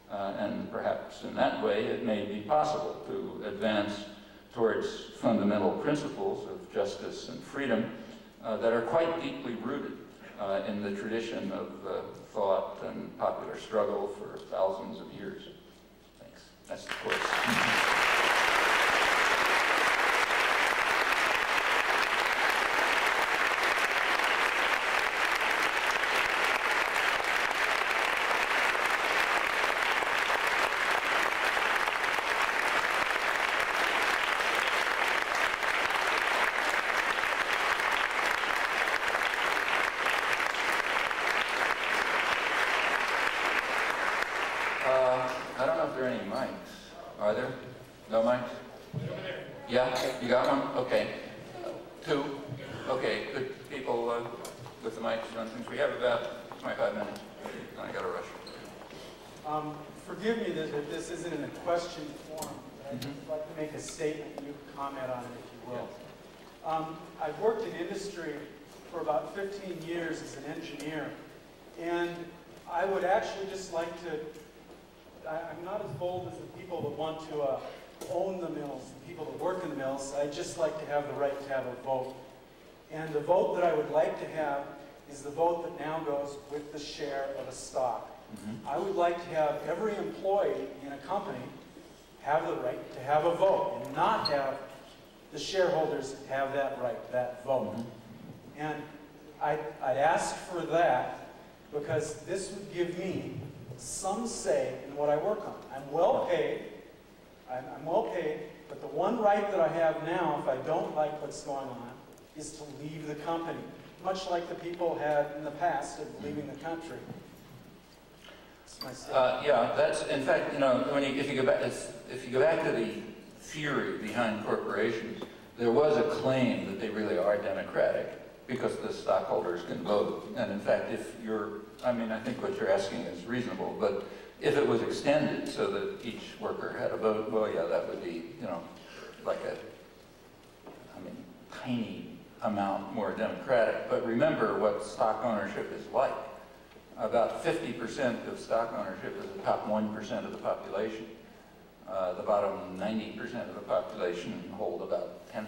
And perhaps in that way it may be possible to advance towards fundamental principles of justice and freedom that are quite deeply rooted in the tradition of thought and popular struggle for thousands of years. Thanks. That's the course. I don't know if there are any mics. Are there? No mics? Yeah? You got one? Okay. Two? Okay. Good people with the mics run things. We have about 25 minutes. I got to rush. Forgive me that this isn't in a question form, but I'd like to make a statement and you can comment on it if you will. I've worked in industry for about 15 years as an engineer, and I would actually just like to, I'm not as bold as the people that want to own the mills, the people that work in the mills. I just like to have the right to have a vote. And the vote that I would like to have is the vote that now goes with the share of a stock. I would like to have every employee in a company have the right to have a vote and not have the shareholders have that right, that vote. And I'd ask for that because this would give me some say in what I work on. I'm well paid, but the one right that I have now, if I don't like what's going on, is to leave the company, much like the people had in the past of leaving the country. Yeah, that's, in fact, you know, if you go back to the theory behind corporations, there was a claim that they really are democratic because the stockholders can vote. And in fact, if you're, I mean, I think what you're asking is reasonable, but if it was extended so that each worker had a vote, well, yeah, that would be, you know, like a, I mean, tiny amount more democratic. But remember what stock ownership is like. About 50% of stock ownership is the top 1% of the population. The bottom 90% of the population hold about 10%.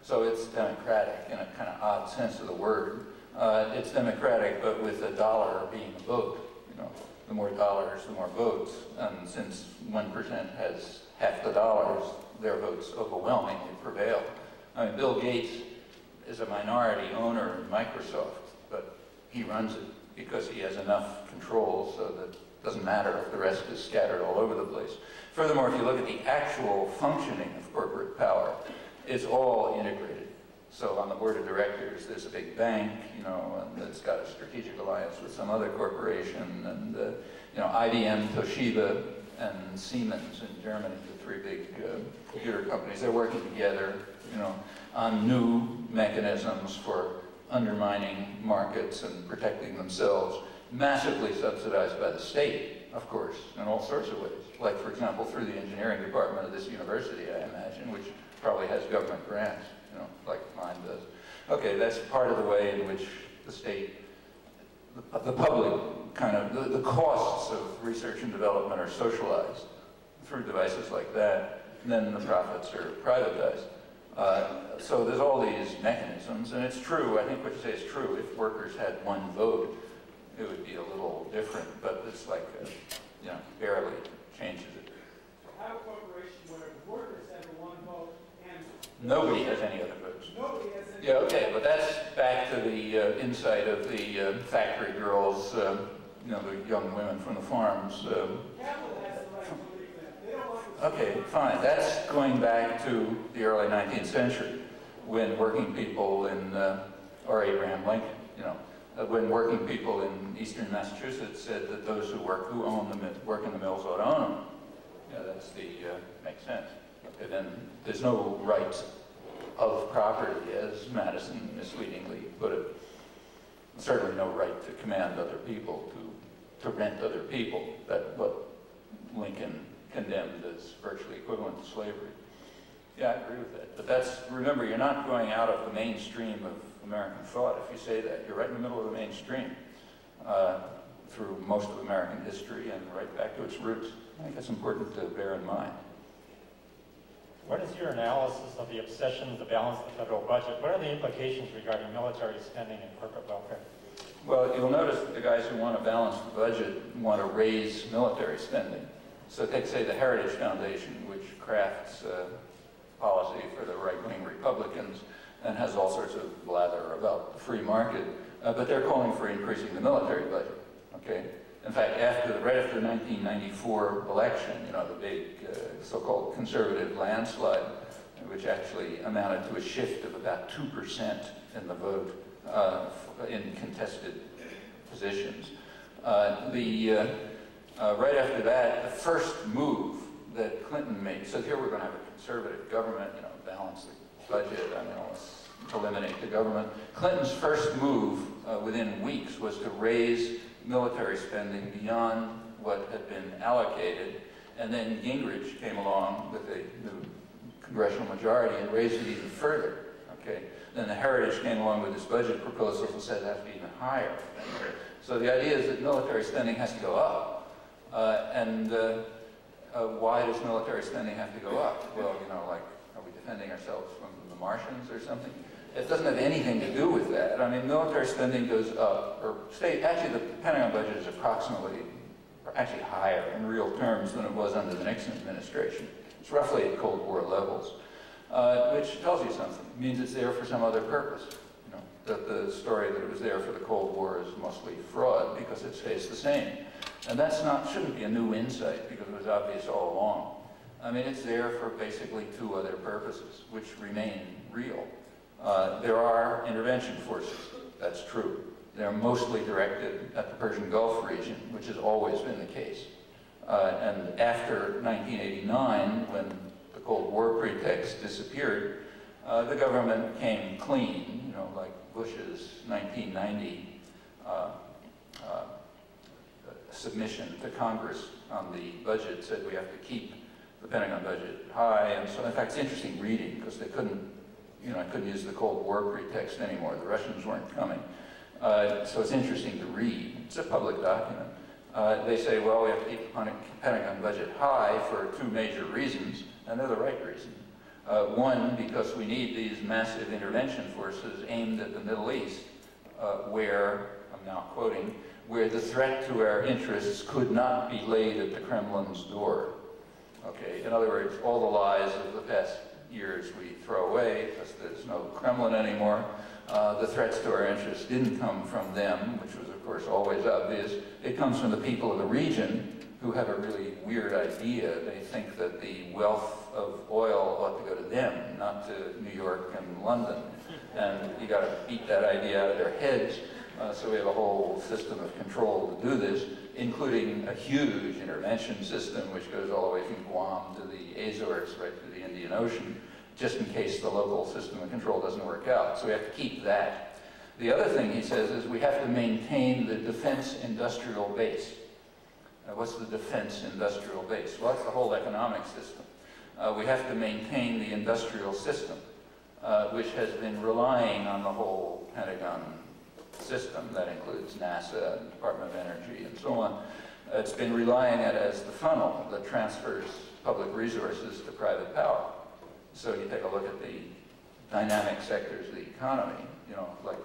So it's democratic in a kind of odd sense of the word. It's democratic, but with a dollar being a vote. You know, the more dollars, the more votes. And since 1% has half the dollars, their votes overwhelmingly prevail. I mean, Bill Gates is a minority owner in Microsoft, but he runs it because he has enough control so that it doesn't matter if the rest is scattered all over the place. Furthermore, if you look at the actual functioning of corporate power, it's all integrated. So on the board of directors, there's a big bank, you know, and it's got a strategic alliance with some other corporation, and you know, IBM, Toshiba, and Siemens in Germany, the three big computer companies. They're working together, you know, on new mechanisms for undermining markets and protecting themselves, massively subsidized by the state, of course, in all sorts of ways. Like, for example, through the engineering department of this university, I imagine, which probably has government grants, you know, like mine does. Okay, that's part of the way in which the state, the public kind of, the costs of research and development are socialized through devices like that, and then the profits are privatized. So there's all these mechanisms, and it's true, I think what you say is true. If workers had one vote, it would be a little different, but it's like, you know, barely changes it. Have a corporation where the workers have one vote and nobody has any other votes. Nobody has any. Yeah, okay, but that's back to the insight of the factory girls, you know, the young women from the farms. Capital has the right to leave that. They don't want to. Okay, fine. That's going back to the early 19th century, when working people in, or Abraham Lincoln, you know, when working people in eastern Massachusetts said that those who work in the mills ought to own them. Yeah, that's the, makes sense. Okay, then there's no right of property, as Madison misleadingly put it. Certainly no right to command other people, to rent other people. That's what Lincoln condemned as virtually equivalent to slavery. Yeah, I agree with that. But that's, remember, you're not going out of the mainstream of American thought if you say that. You're right in the middle of the mainstream through most of American history and right back to its roots. I think that's important to bear in mind. What is your analysis of the obsession to balance the federal budget? What are the implications regarding military spending and corporate welfare? Well, you'll notice that the guys who want to balance the budget want to raise military spending. So take, say, the Heritage Foundation, which crafts policy for the right-wing Republicans and has all sorts of blather about the free market, but they're calling for increasing the military budget, okay? In fact, right after the 1994 election, you know, the big so-called conservative landslide, which actually amounted to a shift of about 2% in the vote in contested positions. Right after that, the first move that Clinton made, so here we're going to have a conservative government, you know, balance the budget, I mean, let's eliminate the government. Clinton's first move within weeks was to raise military spending beyond what had been allocated, and then Gingrich came along with a new congressional majority and raised it even further. Okay? Then the Heritage came along with this budget proposal and said it has to be even higher. So the idea is that military spending has to go up. Why does military spending have to go up? Well, you know, like, are we defending ourselves from the Martians or something? It doesn't have anything to do with that. I mean, military spending goes up, or actually the Pentagon budget is approximately, or actually higher in real terms than it was under the Nixon administration. It's roughly at Cold War levels, which tells you something. It means it's there for some other purpose. You know, that the story that it was there for the Cold War is mostly fraud because it stays the same. And that's shouldn't be a new insight because it was obvious all along. I mean, it's there for basically two other purposes, which remain real. There are intervention forces, that's true. They're mostly directed at the Persian Gulf region, which has always been the case. And after 1989, when the Cold War pretext disappeared, the government came clean, you know, like Bush's 1990 submission to Congress on the budget said we have to keep the Pentagon budget high. And so, in fact, it's interesting reading because they couldn't, you know, I couldn't use the Cold War pretext anymore. The Russians weren't coming. So it's interesting to read. It's a public document. They say, well, we have to keep the Pentagon budget high for two major reasons, and they're the right reasons. One, because we need these massive intervention forces aimed at the Middle East, where, I'm now quoting, where the threat to our interests could not be laid at the Kremlin's door. Okay, in other words, all the lies of the past years we throw away because there's no Kremlin anymore. The threats to our interests didn't come from them, which was, of course, always obvious. It comes from the people of the region who have a really weird idea. They think that the wealth of oil ought to go to them, not to New York and London. And you got to beat that idea out of their heads. So we have a whole system of control to do this, including a huge intervention system which goes all the way from Guam to the Azores right to the Indian Ocean, just in case the local system of control doesn't work out. So we have to keep that. The other thing he says is we have to maintain the defense industrial base. What's the defense industrial base? Well, that's the whole economic system. We have to maintain the industrial system, which has been relying on the whole Pentagon system. That includes NASA, and Department of Energy, and so on. It's been relying on it as the funnel that transfers public resources to private power. So you take a look at the dynamic sectors of the economy, you know, like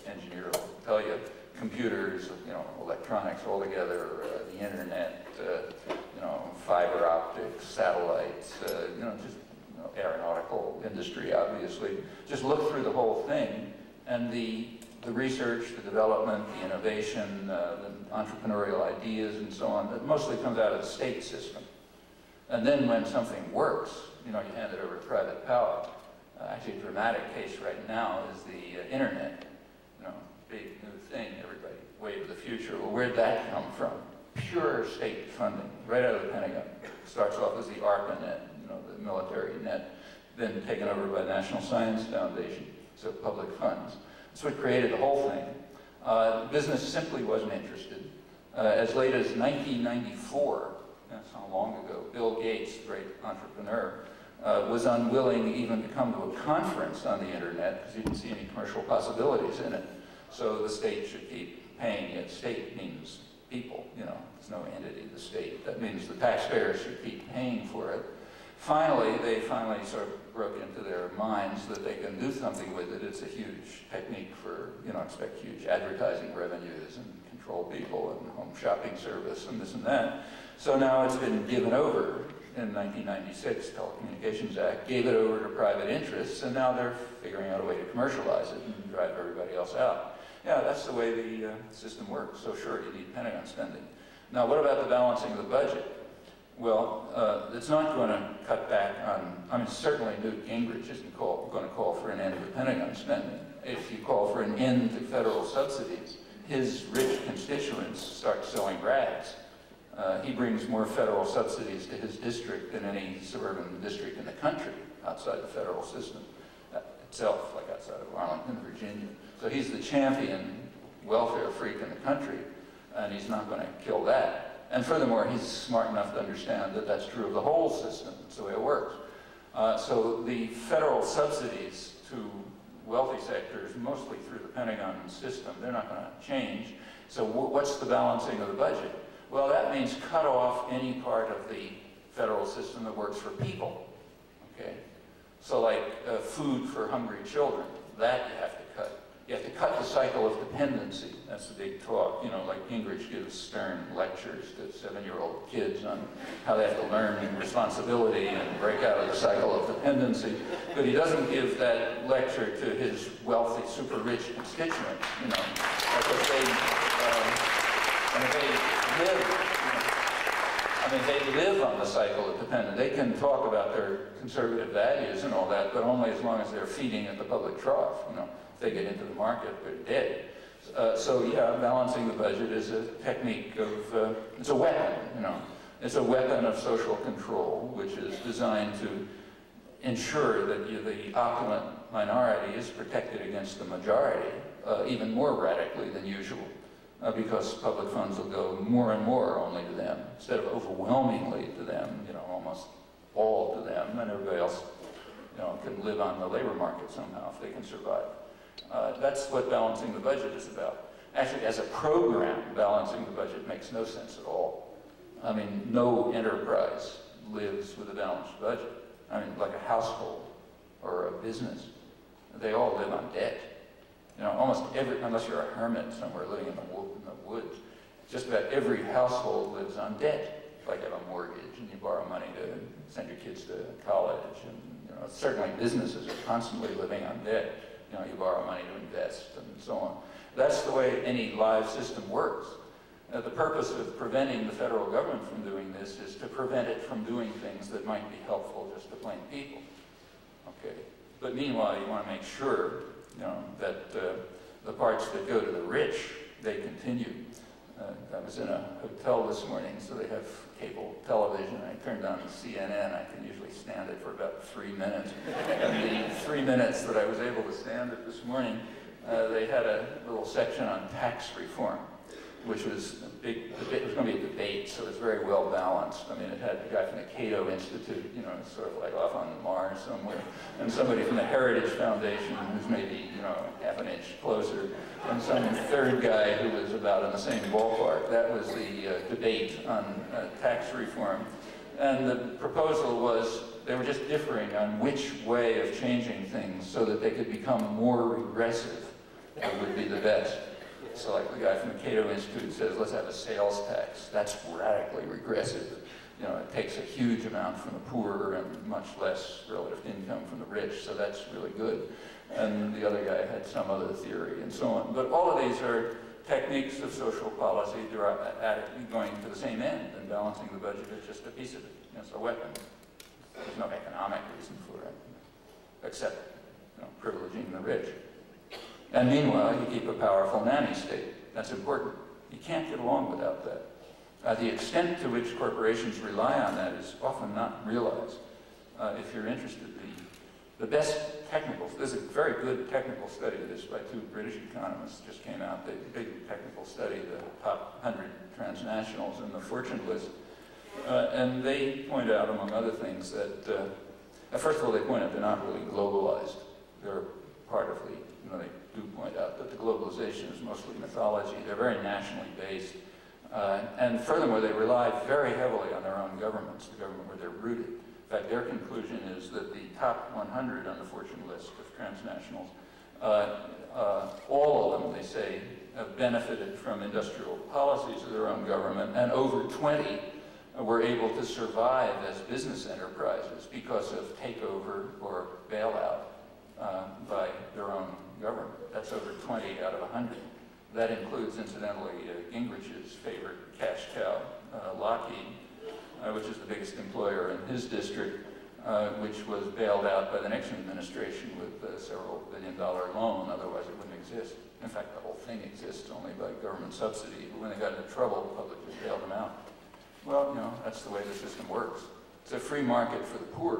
engineers will tell you, computers, you know, electronics altogether, the internet, you know, fiber optics, satellites, you know, just aeronautical industry, obviously. Just look through the whole thing, and the research, the development, the innovation, the entrepreneurial ideas, and so on, that mostly comes out of the state system. And then when something works, you know, you hand it over to private power. Actually, a dramatic case right now is the internet. You know, big new thing, everybody, wave of the future. Well, where'd that come from? Pure state funding, right out of the Pentagon. Starts off as the ARPANET, you know, the military net, then taken over by the National Science Foundation, so public funds. That's what created the whole thing. Business simply wasn't interested. As late as 1994, that's how long ago, Bill Gates, the great entrepreneur, was unwilling even to come to a conference on the internet because he didn't see any commercial possibilities in it. So the state should keep paying it. State means people, you know, there's no entity, the state. That means the taxpayers should keep paying for it. Finally, they sort of broke into their minds that they can do something with it. It's a huge technique for, you know, expect huge advertising revenues and control people and home shopping service and this and that. So now it's been given over in 1996, Telecommunications Act, gave it over to private interests, and now they're figuring out a way to commercialize it and drive everybody else out. Yeah, that's the way the system works. So sure, you need Pentagon spending. Now, what about the balancing of the budget? Well, it's not going to cut back on, I mean, certainly Newt Gingrich isn't going to call for an end to Pentagon spending. If you call for an end to federal subsidies, his rich constituents start selling rags. He brings more federal subsidies to his district than any suburban district in the country outside the federal system itself, like outside of Arlington, Virginia. So he's the champion welfare freak in the country, and he's not going to kill that. And furthermore, he's smart enough to understand that that's true of the whole system. That's the way it works. So the federal subsidies to wealthy sectors, mostly through the Pentagon system, they're not going to change. So what's the balancing of the budget? Well, that means cut off any part of the federal system that works for people, okay? So like food for hungry children, that you have to cut. You have to cut the cycle of dependency. That's the big talk. You know, like Gingrich gives stern lectures to 7-year-old kids on how they have to learn responsibility and break out of the cycle of dependency. But he doesn't give that lecture to his wealthy, super rich constituents, you know, because they live on the cycle of dependence. They can talk about their conservative values and all that, but only as long as they're feeding at the public trough, you know. If they get into the market, they're dead. So yeah, balancing the budget is a technique of, it's a weapon, you know. It's a weapon of social control, which is designed to ensure that the opulent minority is protected against the majority, even more radically than usual, because public funds will go more and more only to them, instead of overwhelmingly to them, you know, almost all to them, and everybody else, you know, can live on the labor market somehow if they can survive. That's what balancing the budget is about. Actually, as a program, balancing the budget makes no sense at all. I mean, no enterprise lives with a balanced budget. I mean, like a household or a business, they all live on debt. You know, almost every, unless you're a hermit somewhere living in the woods, just about every household lives on debt. Like you have a mortgage and you borrow money to send your kids to college, and you know, certainly businesses are constantly living on debt. You know, you borrow money to invest and so on. That's the way any live system works. The purpose of preventing the federal government from doing this is to prevent it from doing things that might be helpful just to plain people. Okay. But meanwhile, you want to make sure, you know, that the parts that go to the rich, they continue. I was in a hotel this morning, so they have cable television. I turned on CNN. I can usually stand it for about 3 minutes. And the 3 minutes that I was able to stand it this morning, they had a little section on tax reform, which was a big debate. It was going to be a debate, so it was very well balanced. I mean, it had a guy from the Cato Institute, you know, sort of like off on Mars somewhere, and somebody from the Heritage Foundation, who's maybe, you know, half an inch closer, and some third guy who was about in the same ballpark. That was the debate on tax reform. And the proposal was, they were just differing on which way of changing things so that they could become more regressive would be the best. So like the guy from the Cato Institute says, let's have a sales tax. That's radically regressive. You know, it takes a huge amount from the poor and much less relative income from the rich, so that's really good. And the other guy had some other theory and so on. But all of these are techniques of social policy going to the same end, and balancing the budget is just a piece of it. It's a weapon. There's no economic reason for it, except, you know, privileging the rich. And meanwhile, you keep a powerful nanny state. That's important. You can't get along without that. The extent to which corporations rely on that is often not realized. If you're interested, the best technical, there's a very good technical study of this by 2 British economists just came out, the big technical study, the top 100 transnationals in the Fortune list. And they point out, among other things, that, first of all, they point out they're not really globalized. They're part of the, you know, they do point out that the globalization is mostly mythology. They're very nationally based. And furthermore, they rely very heavily on their own governments, the government where they're rooted. In fact, their conclusion is that the top 100 on the Fortune list of transnationals, all of them, they say, have benefited from industrial policies of their own government, and over 20 were able to survive as business enterprises because of takeover or bailout by their own government. That's over 20 out of 100. That includes, incidentally, Gingrich's favorite cash cow, Lockheed, which is the biggest employer in his district, which was bailed out by the Nixon administration with a several billion-dollar loan, otherwise it wouldn't exist. In fact, the whole thing exists only by government subsidy, but when they got into trouble, the public just bailed them out. Well, you know, that's the way the system works. It's a free market for the poor,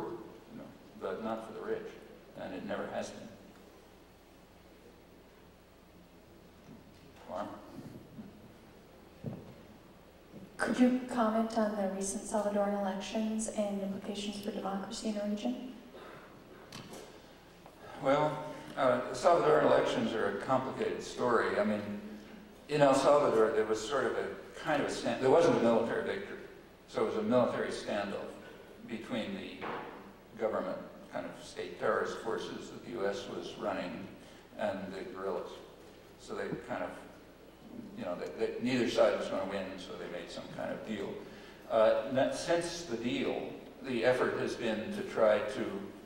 you know, but not for the rich, and it never has been. Farmer. Could you comment on the recent Salvadoran elections and implications for democracy in the region? Well, the Salvadoran elections are a complicated story. I mean, in El Salvador, there was sort of a kind of a there wasn't a military victory, so it was a military standoff between the government, kind of state terrorist forces that the U.S. was running, and the guerrillas. So they kind of, you know, neither side was going to win, so they made some kind of deal. Since the deal, the effort has been to try to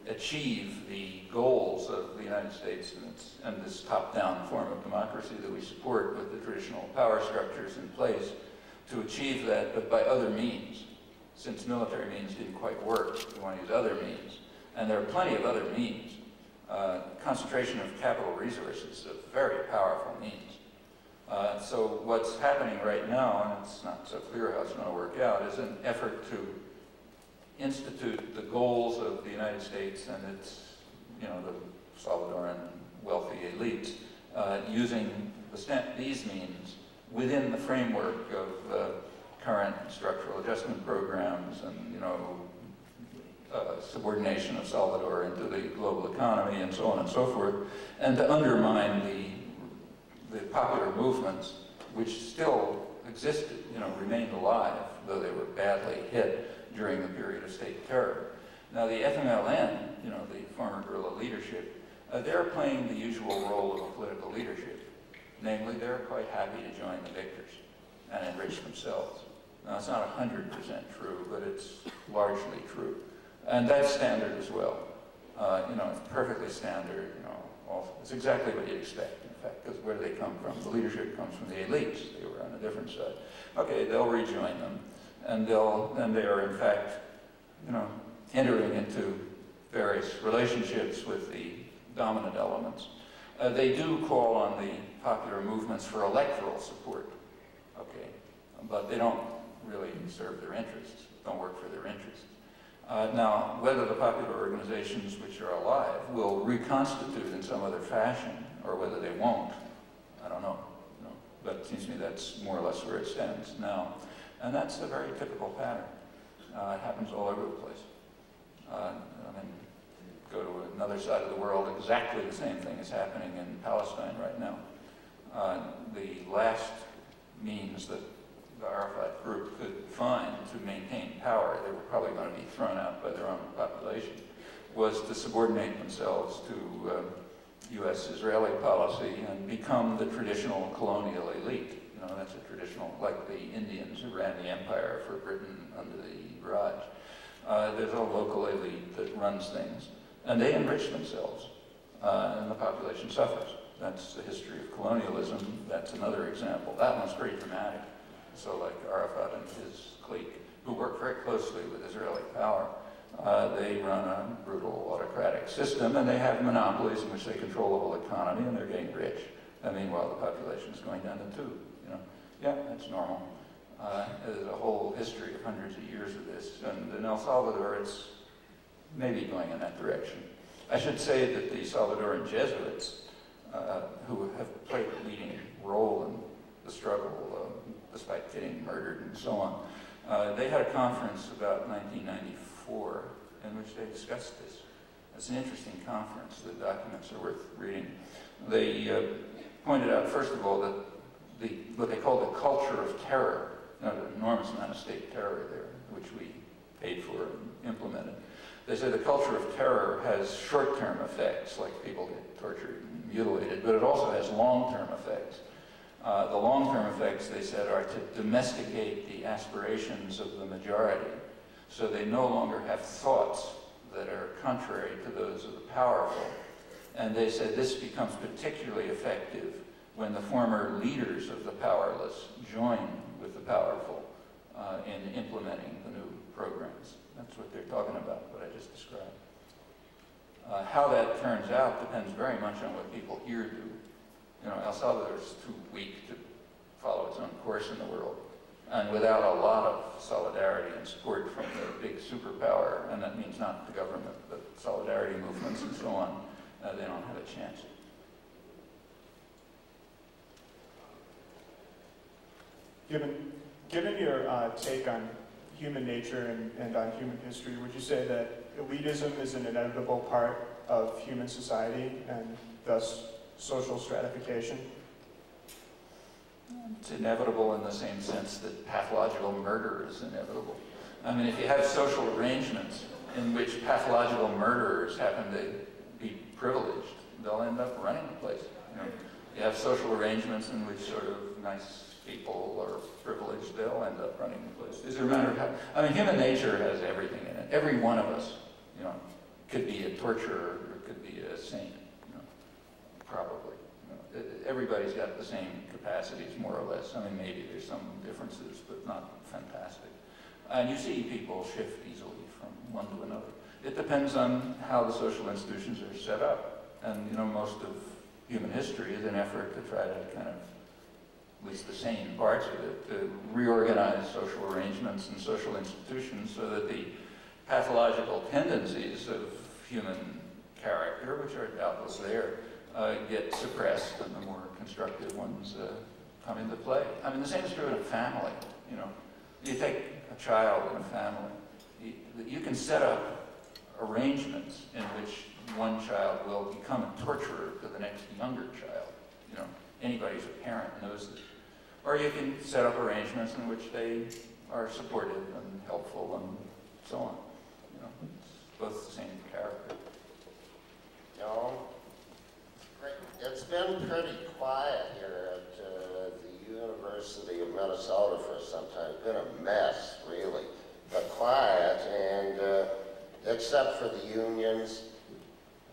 achieve the goals of the United States and this top-down form of democracy that we support with the traditional power structures in place, to achieve that, but by other means. Since military means didn't quite work, we want to use other means. And there are plenty of other means. Concentration of capital resources is a very powerful means. So what's happening right now, and it's not so clear how it's going to work out, is an effort to institute the goals of the United States and its, you know, the Salvadoran wealthy elites, using these means within the framework of current structural adjustment programs and, you know, subordination of Salvador into the global economy and so on and so forth, and to undermine the popular movements which still existed, you know, remained alive, though they were badly hit during the period of state terror. Now the FMLN, you know, the former guerrilla leadership, they're playing the usual role of a political leadership. Namely, they're quite happy to join the victors and enrich themselves. Now it's not 100% true, but it's largely true. And that's standard as well. You know, it's perfectly standard, you know, it's exactly what you'd expect, in fact, because where do they come from? The leadership comes from the elites. They were on a different side. Okay, they'll rejoin them, and they are, in fact, you know, entering into various relationships with the dominant elements. They do call on the popular movements for electoral support, okay, but they don't really serve their interests, don't work for their interests. Now, whether the popular organizations which are alive will reconstitute in some other fashion, or whether they won't, I don't know. You know, but it seems to me that's more or less where it stands now. And that's a very typical pattern. It happens all over the place. I mean, go to another side of the world, exactly the same thing is happening in Palestine right now. The last means that the Arafat group could find to maintain power, they were probably going to be thrown out by their own population, was to subordinate themselves to U.S.-Israeli policy and become the traditional colonial elite. You know, that's a traditional, like the Indians who ran the empire for Britain under the Raj. There's a local elite that runs things, and they enrich themselves, and the population suffers. That's the history of colonialism. That's another example. That one's pretty dramatic. So like Arafat and his clique, who work very closely with Israeli power, they run a brutal autocratic system, and they have monopolies in which they control the whole economy, and they're getting rich. And meanwhile, the population is going down the tube. You know, yeah, that's normal. There's a whole history of hundreds of years of this, and in El Salvador, it's maybe going in that direction. I should say that the Salvadoran Jesuits, who have played a leading role in the struggle, despite getting murdered and so on, they had a conference about 1994 in which they discussed this. It's an interesting conference. The documents are worth reading. They pointed out, first of all, that what they called the culture of terror, you know, an enormous amount of state terror there, which we paid for and implemented. They said the culture of terror has short-term effects, like people get tortured and mutilated, but it also has long-term effects. The long-term effects, they said, are to domesticate the aspirations of the majority, so they no longer have thoughts that are contrary to those of the powerful. And they said this becomes particularly effective when the former leaders of the powerless join with the powerful in implementing the new programs. That's what they're talking about, what I just described. How that turns out depends very much on what people here do. You know, El Salvador is too weak to follow its own course in the world. And without a lot of solidarity and support from the big superpower, and that means not the government, but solidarity movements and so on, they don't have a chance. Given your take on human nature and on human history, would you say that elitism is an inevitable part of human society and thus social stratification? It's inevitable in the same sense that pathological murder is inevitable. I mean, if you have social arrangements in which pathological murderers happen to be privileged, they'll end up running the place. You know, you have social arrangements in which sort of nice people are privileged, they'll end up running the place. It's a matter of how, I mean, human nature has everything in it. Every one of us, you know, could be a torturer or could be a saint, you know, probably. You know, everybody's got the same capacities, more or less. I mean, maybe there's some differences, but not fantastic. And you see people shift easily from one to another. It depends on how the social institutions are set up. And, you know, most of human history is an effort to try to kind of, at least the sane parts of it, to reorganize social arrangements and social institutions so that the pathological tendencies of human character, which are doubtless there, get suppressed and the more constructive ones come into play. I mean, the same is true in a family, you know. You take a child in a family, you can set up arrangements in which one child will become a torturer to the next younger child. You know, anybody who's a parent knows this. Or you can set up arrangements in which they are supportive and helpful and so on. You know, it's both the same character. No, it's been pretty quiet here at the University of Minnesota for some time. It's been a mess, really, but quiet, and except for the unions,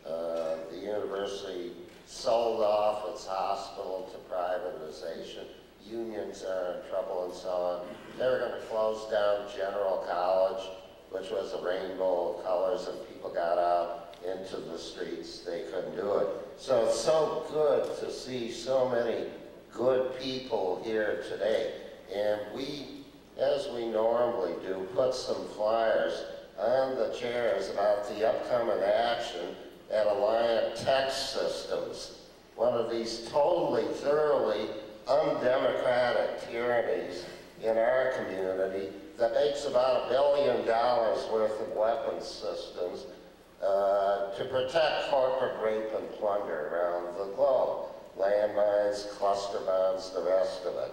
the university sold off its hospital to privatization. Unions are in trouble and so on. They were going to close down General College, which was a rainbow of colors, and people got out into the streets. They couldn't do it. So it's so good to see so many good people here today. And we, as we normally do, put some flyers on the chairs about the upcoming action at Alliant Text Systems, one of these totally, thoroughly undemocratic tyrannies in our community that makes about $1 billion worth of weapons systems to protect corporate rape and plunder around the globe. Landmines, cluster bombs, the rest of it.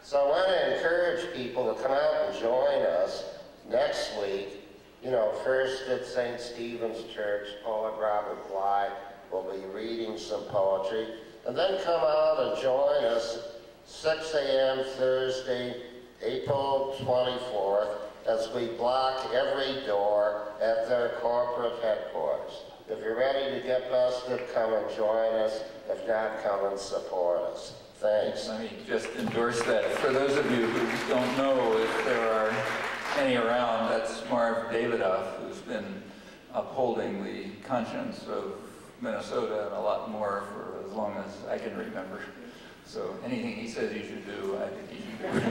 So I want to encourage people to come out and join us next week. You know, first at St. Stephen's Church, poet Robert Bly will be reading some poetry. And then come out and join us 6 a.m. Thursday, April 24th, as we block every door at their corporate headquarters. If you're ready to get busted, come and join us. If not, come and support us. Thanks. Let me just endorse that. For those of you who don't know if there are any around, that's Marv Davidoff, who's been upholding the conscience of Minnesota and a lot more for as long as I can remember. So anything he says you should do, I think you should do.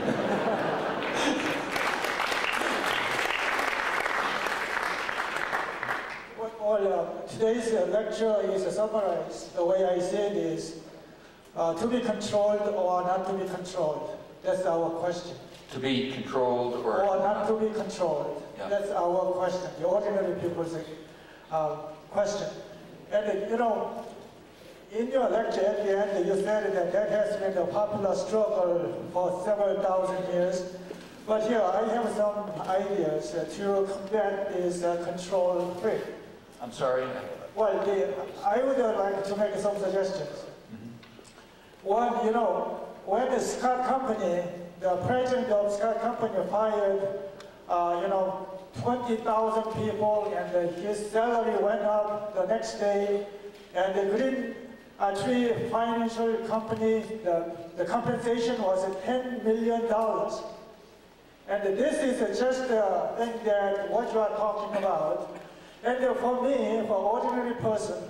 Well, today's lecture is summarized. The way I see it is to be controlled or not to be controlled. That's our question. To be controlled or not to be controlled. Yeah. That's our question, the ordinary people's question. And you know, in your lecture at the end, you said that has been a popular struggle for several thousand years. But here, I have some ideas to combat this control freak. I'm sorry? Well, I would like to make some suggestions. One, you know, when the Scott Company, the president of Scott Company fired, you know, 20,000 people, and his salary went up the next day, and the Green Tree Financial Company, the compensation was $10 million. And this is just the thing that what you are talking about. And for me, for ordinary person,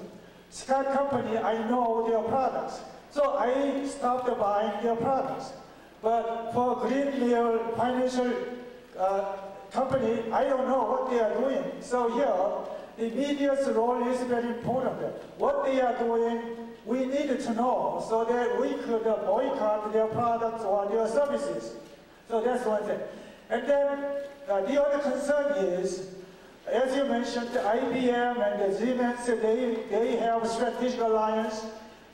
Scott Company, I know their products. So I stopped buying their products. But for Greenleaf Financial Company, I don't know what they are doing. So here, the media's role is very important. What they are doing, we need to know so that we could boycott their products or their services. So that's one thing. And then the other concern is As you mentioned, the IBM and the Siemens, they have a strategic alliance.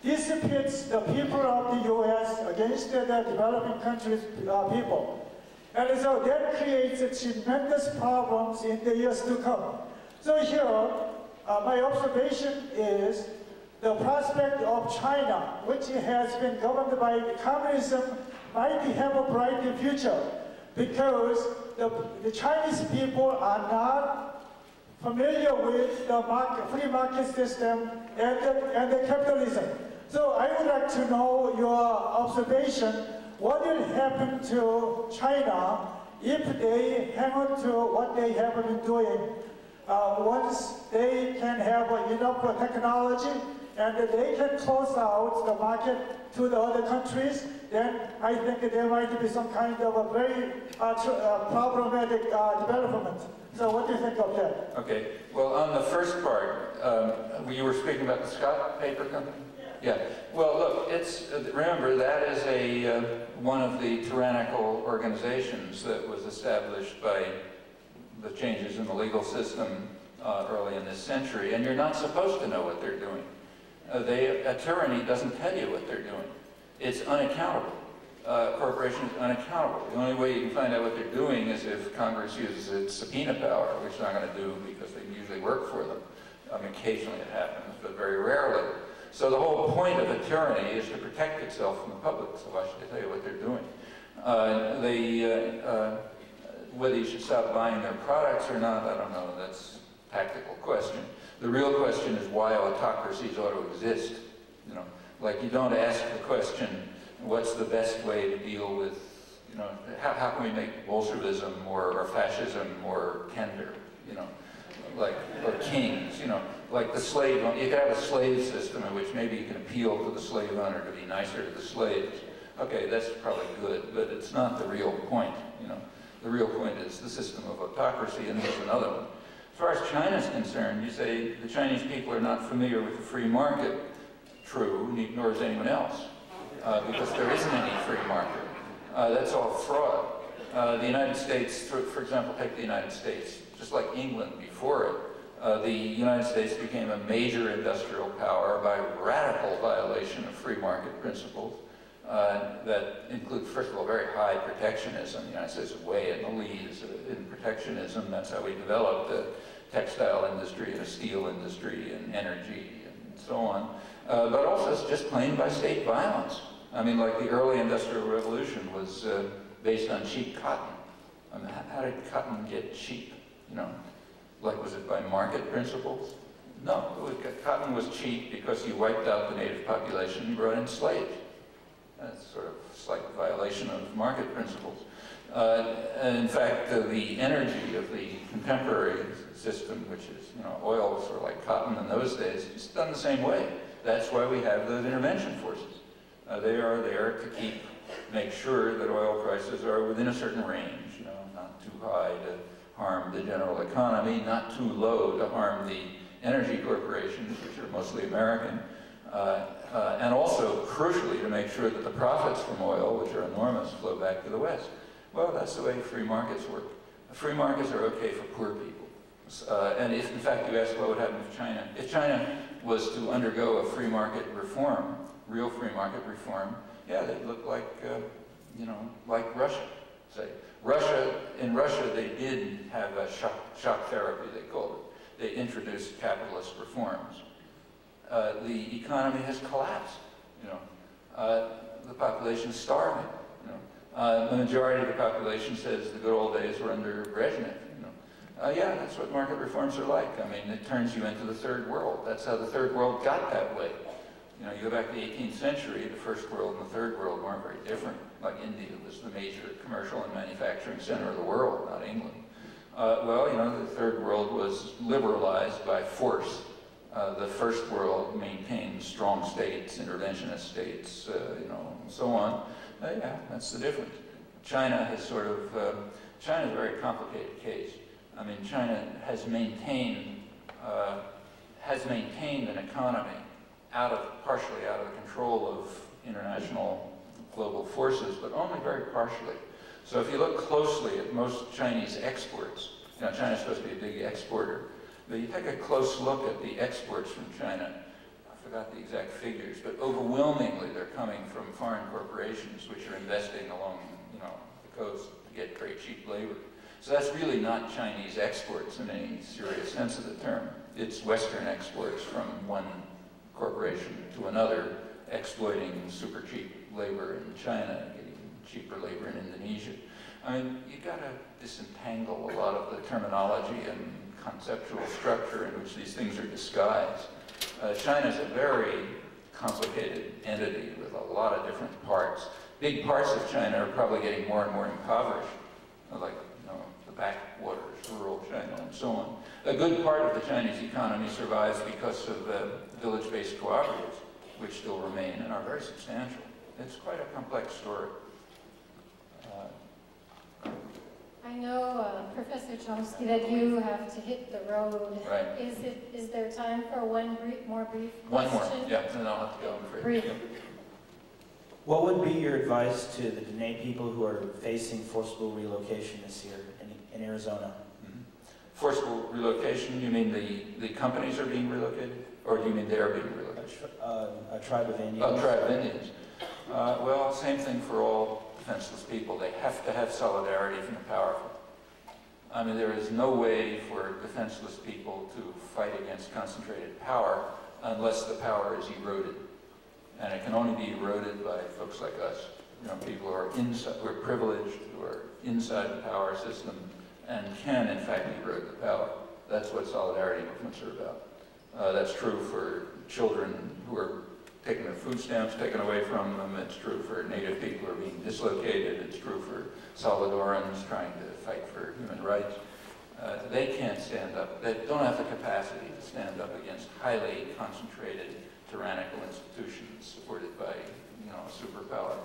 This pits the people of the U.S. against the developing countries' people. And so that creates tremendous problems in the years to come. So here, my observation is the prospect of China, which has been governed by communism, might have a bright future because the Chinese people are not familiar with the free market system and the capitalism. So I would like to know your observation. What will happen to China if they hang on to what they have been doing? Once they can have enough technology and they can close out the market to the other countries, then I think there might be some kind of a very problematic development. So what do you think of that? Okay, well, on the first part, you were speaking about the Scott Paper Company? Yeah. Well, look, remember, that is one of the tyrannical organizations that was established by the changes in the legal system early in this century, and you're not supposed to know what they're doing. A tyranny doesn't tell you what they're doing. It's unaccountable. Corporation is unaccountable. The only way you can find out what they're doing is if Congress uses its subpoena power, which they're not going to do because they usually work for them. Occasionally it happens, but very rarely. So the whole point of a tyranny is to protect itself from the public, so why should I tell you what they're doing? Whether you should stop buying their products or not, I don't know, that's a tactical question. The real question is why autocracies ought to exist. Like you don't ask the question, what's the best way to deal with, how can we make Bolshevism or fascism more tender, or kings, like the slave, you could have a slave system in which maybe you can appeal to the slave owner to be nicer to the slaves. Okay, that's probably good, but it's not the real point, The real point is the system of autocracy, and there's another one. As far as China's concerned, you say the Chinese people are not familiar with the free market. True, nor is anyone else, because there isn't any free market. That's all fraud. The United States, for example, take the United States, just like England before it, the United States became a major industrial power by radical violation of free market principles that include, first of all, very high protectionism. The United States is way in the lead in protectionism. That's how we developed a textile industry and a steel industry and energy and so on. But also it's just plain by state violence. Like the early Industrial Revolution was based on cheap cotton. How did cotton get cheap? Like, was it by market principles? No, cotton was cheap because you wiped out the native population and brought in slaves. That's sort of a slight violation of market principles. And in fact, the energy of the contemporary system, which is, oil was sort of like cotton in those days, it's done the same way. That's why we have those intervention forces. They are there to make sure that oil prices are within a certain range, not too high to harm the general economy, not too low to harm the energy corporations, which are mostly American, and also, crucially, to make sure that the profits from oil, which are enormous, flow back to the West. Well, that's the way free markets work. Free markets are okay for poor people. And if, in fact, you ask what would happen if China was to undergo a free market reform, real free market reform, yeah, they'd look like, like Russia, say. In Russia, they did have a shock therapy, they called it. They introduced capitalist reforms. The economy has collapsed, the population's starving, the majority of the population says the good old days were under Brezhnev, yeah, that's what market reforms are like. It turns you into the third world. That's how the third world got that way. You go back to the 18th century, the first world and the third world weren't very different. Like India was the major commercial and manufacturing center of the world, not England. The third world was liberalized by force. The first world maintained strong states, interventionist states, and so on. Yeah, that's the difference. China has China's a very complicated case. China has maintained an economy partially out of the control of international global forces, but only very partially. So if you look closely at most Chinese exports, You know, China's supposed to be a big exporter. But you take a close look at the exports from China, I forgot the exact figures, but overwhelmingly they're coming from foreign corporations which are investing along, you know, the coast to get very cheap labor. So that's really not Chinese exports in any serious sense of the term. It's Western exports from one corporation to another, exploiting super cheap labor in China, getting cheaper labor in Indonesia. I mean, you gotta disentangle a lot of the terminology and conceptual structure in which these things are disguised. China's a very complicated entity with a lot of different parts. Big parts of China are probably getting more and more impoverished, like, you know, the backwaters, rural China, and so on. A good part of the Chinese economy survives because of village-based cooperatives, which still remain and are very substantial. It's quite a complex story. I know, Professor Chomsky, that you have to hit the road. Right. Is there time for one more brief question? One more, yeah, then I'll have to go, I'm afraid. Brief. Yeah. What would be your advice to the Diné people who are facing forcible relocation this year in Arizona? Mm-hmm. Forcible relocation, you mean the companies are being relocated? Or do you mean they're being relocated? A tribe of Indians. Oh, tribe of Indians. Well, same thing for all defenseless people. They have to have solidarity from the powerful. I mean, there is no way for defenseless people to fight against concentrated power unless the power is eroded. And it can only be eroded by folks like us, you know, people who are inside, who are privileged, who are inside the power system, and can, in fact, erode the power. That's what solidarity movements are about. That's true for children who are taking their food stamps taken away from them. It's true for Native people who are being dislocated. It's true for Salvadorans trying to fight for human rights. They can't stand up. They don't have the capacity to stand up against highly concentrated tyrannical institutions supported by, you know, a superpower.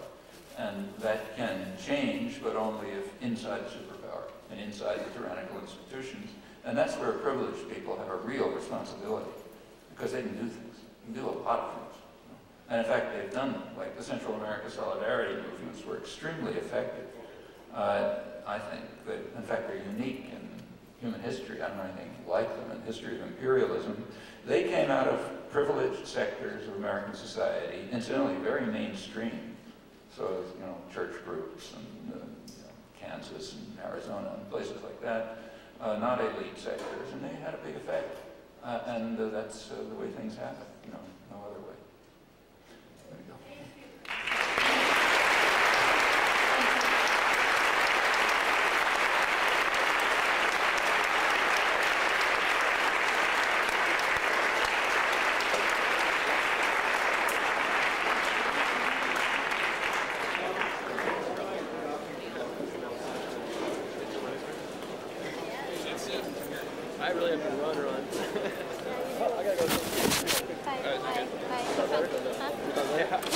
And that can change, but only if inside the superpower and inside the tyrannical institutions. And that's where privileged people have a real responsibility, because they can do things. They can do a lot of things. And in fact, they've done them. Like the Central America Solidarity movements were extremely effective. I think that, in fact, they're unique in human history. I don't know anything like them in the history of imperialism. They came out of privileged sectors of American society, incidentally very mainstream. So, you know, church groups and you know, Kansas and Arizona and places like that, not elite sectors, and they had a big effect. And that's the way things happen, you know, no other way. There you go. I really have to run. I gotta go. Bye. All right, okay. Bye. Huh? Yeah.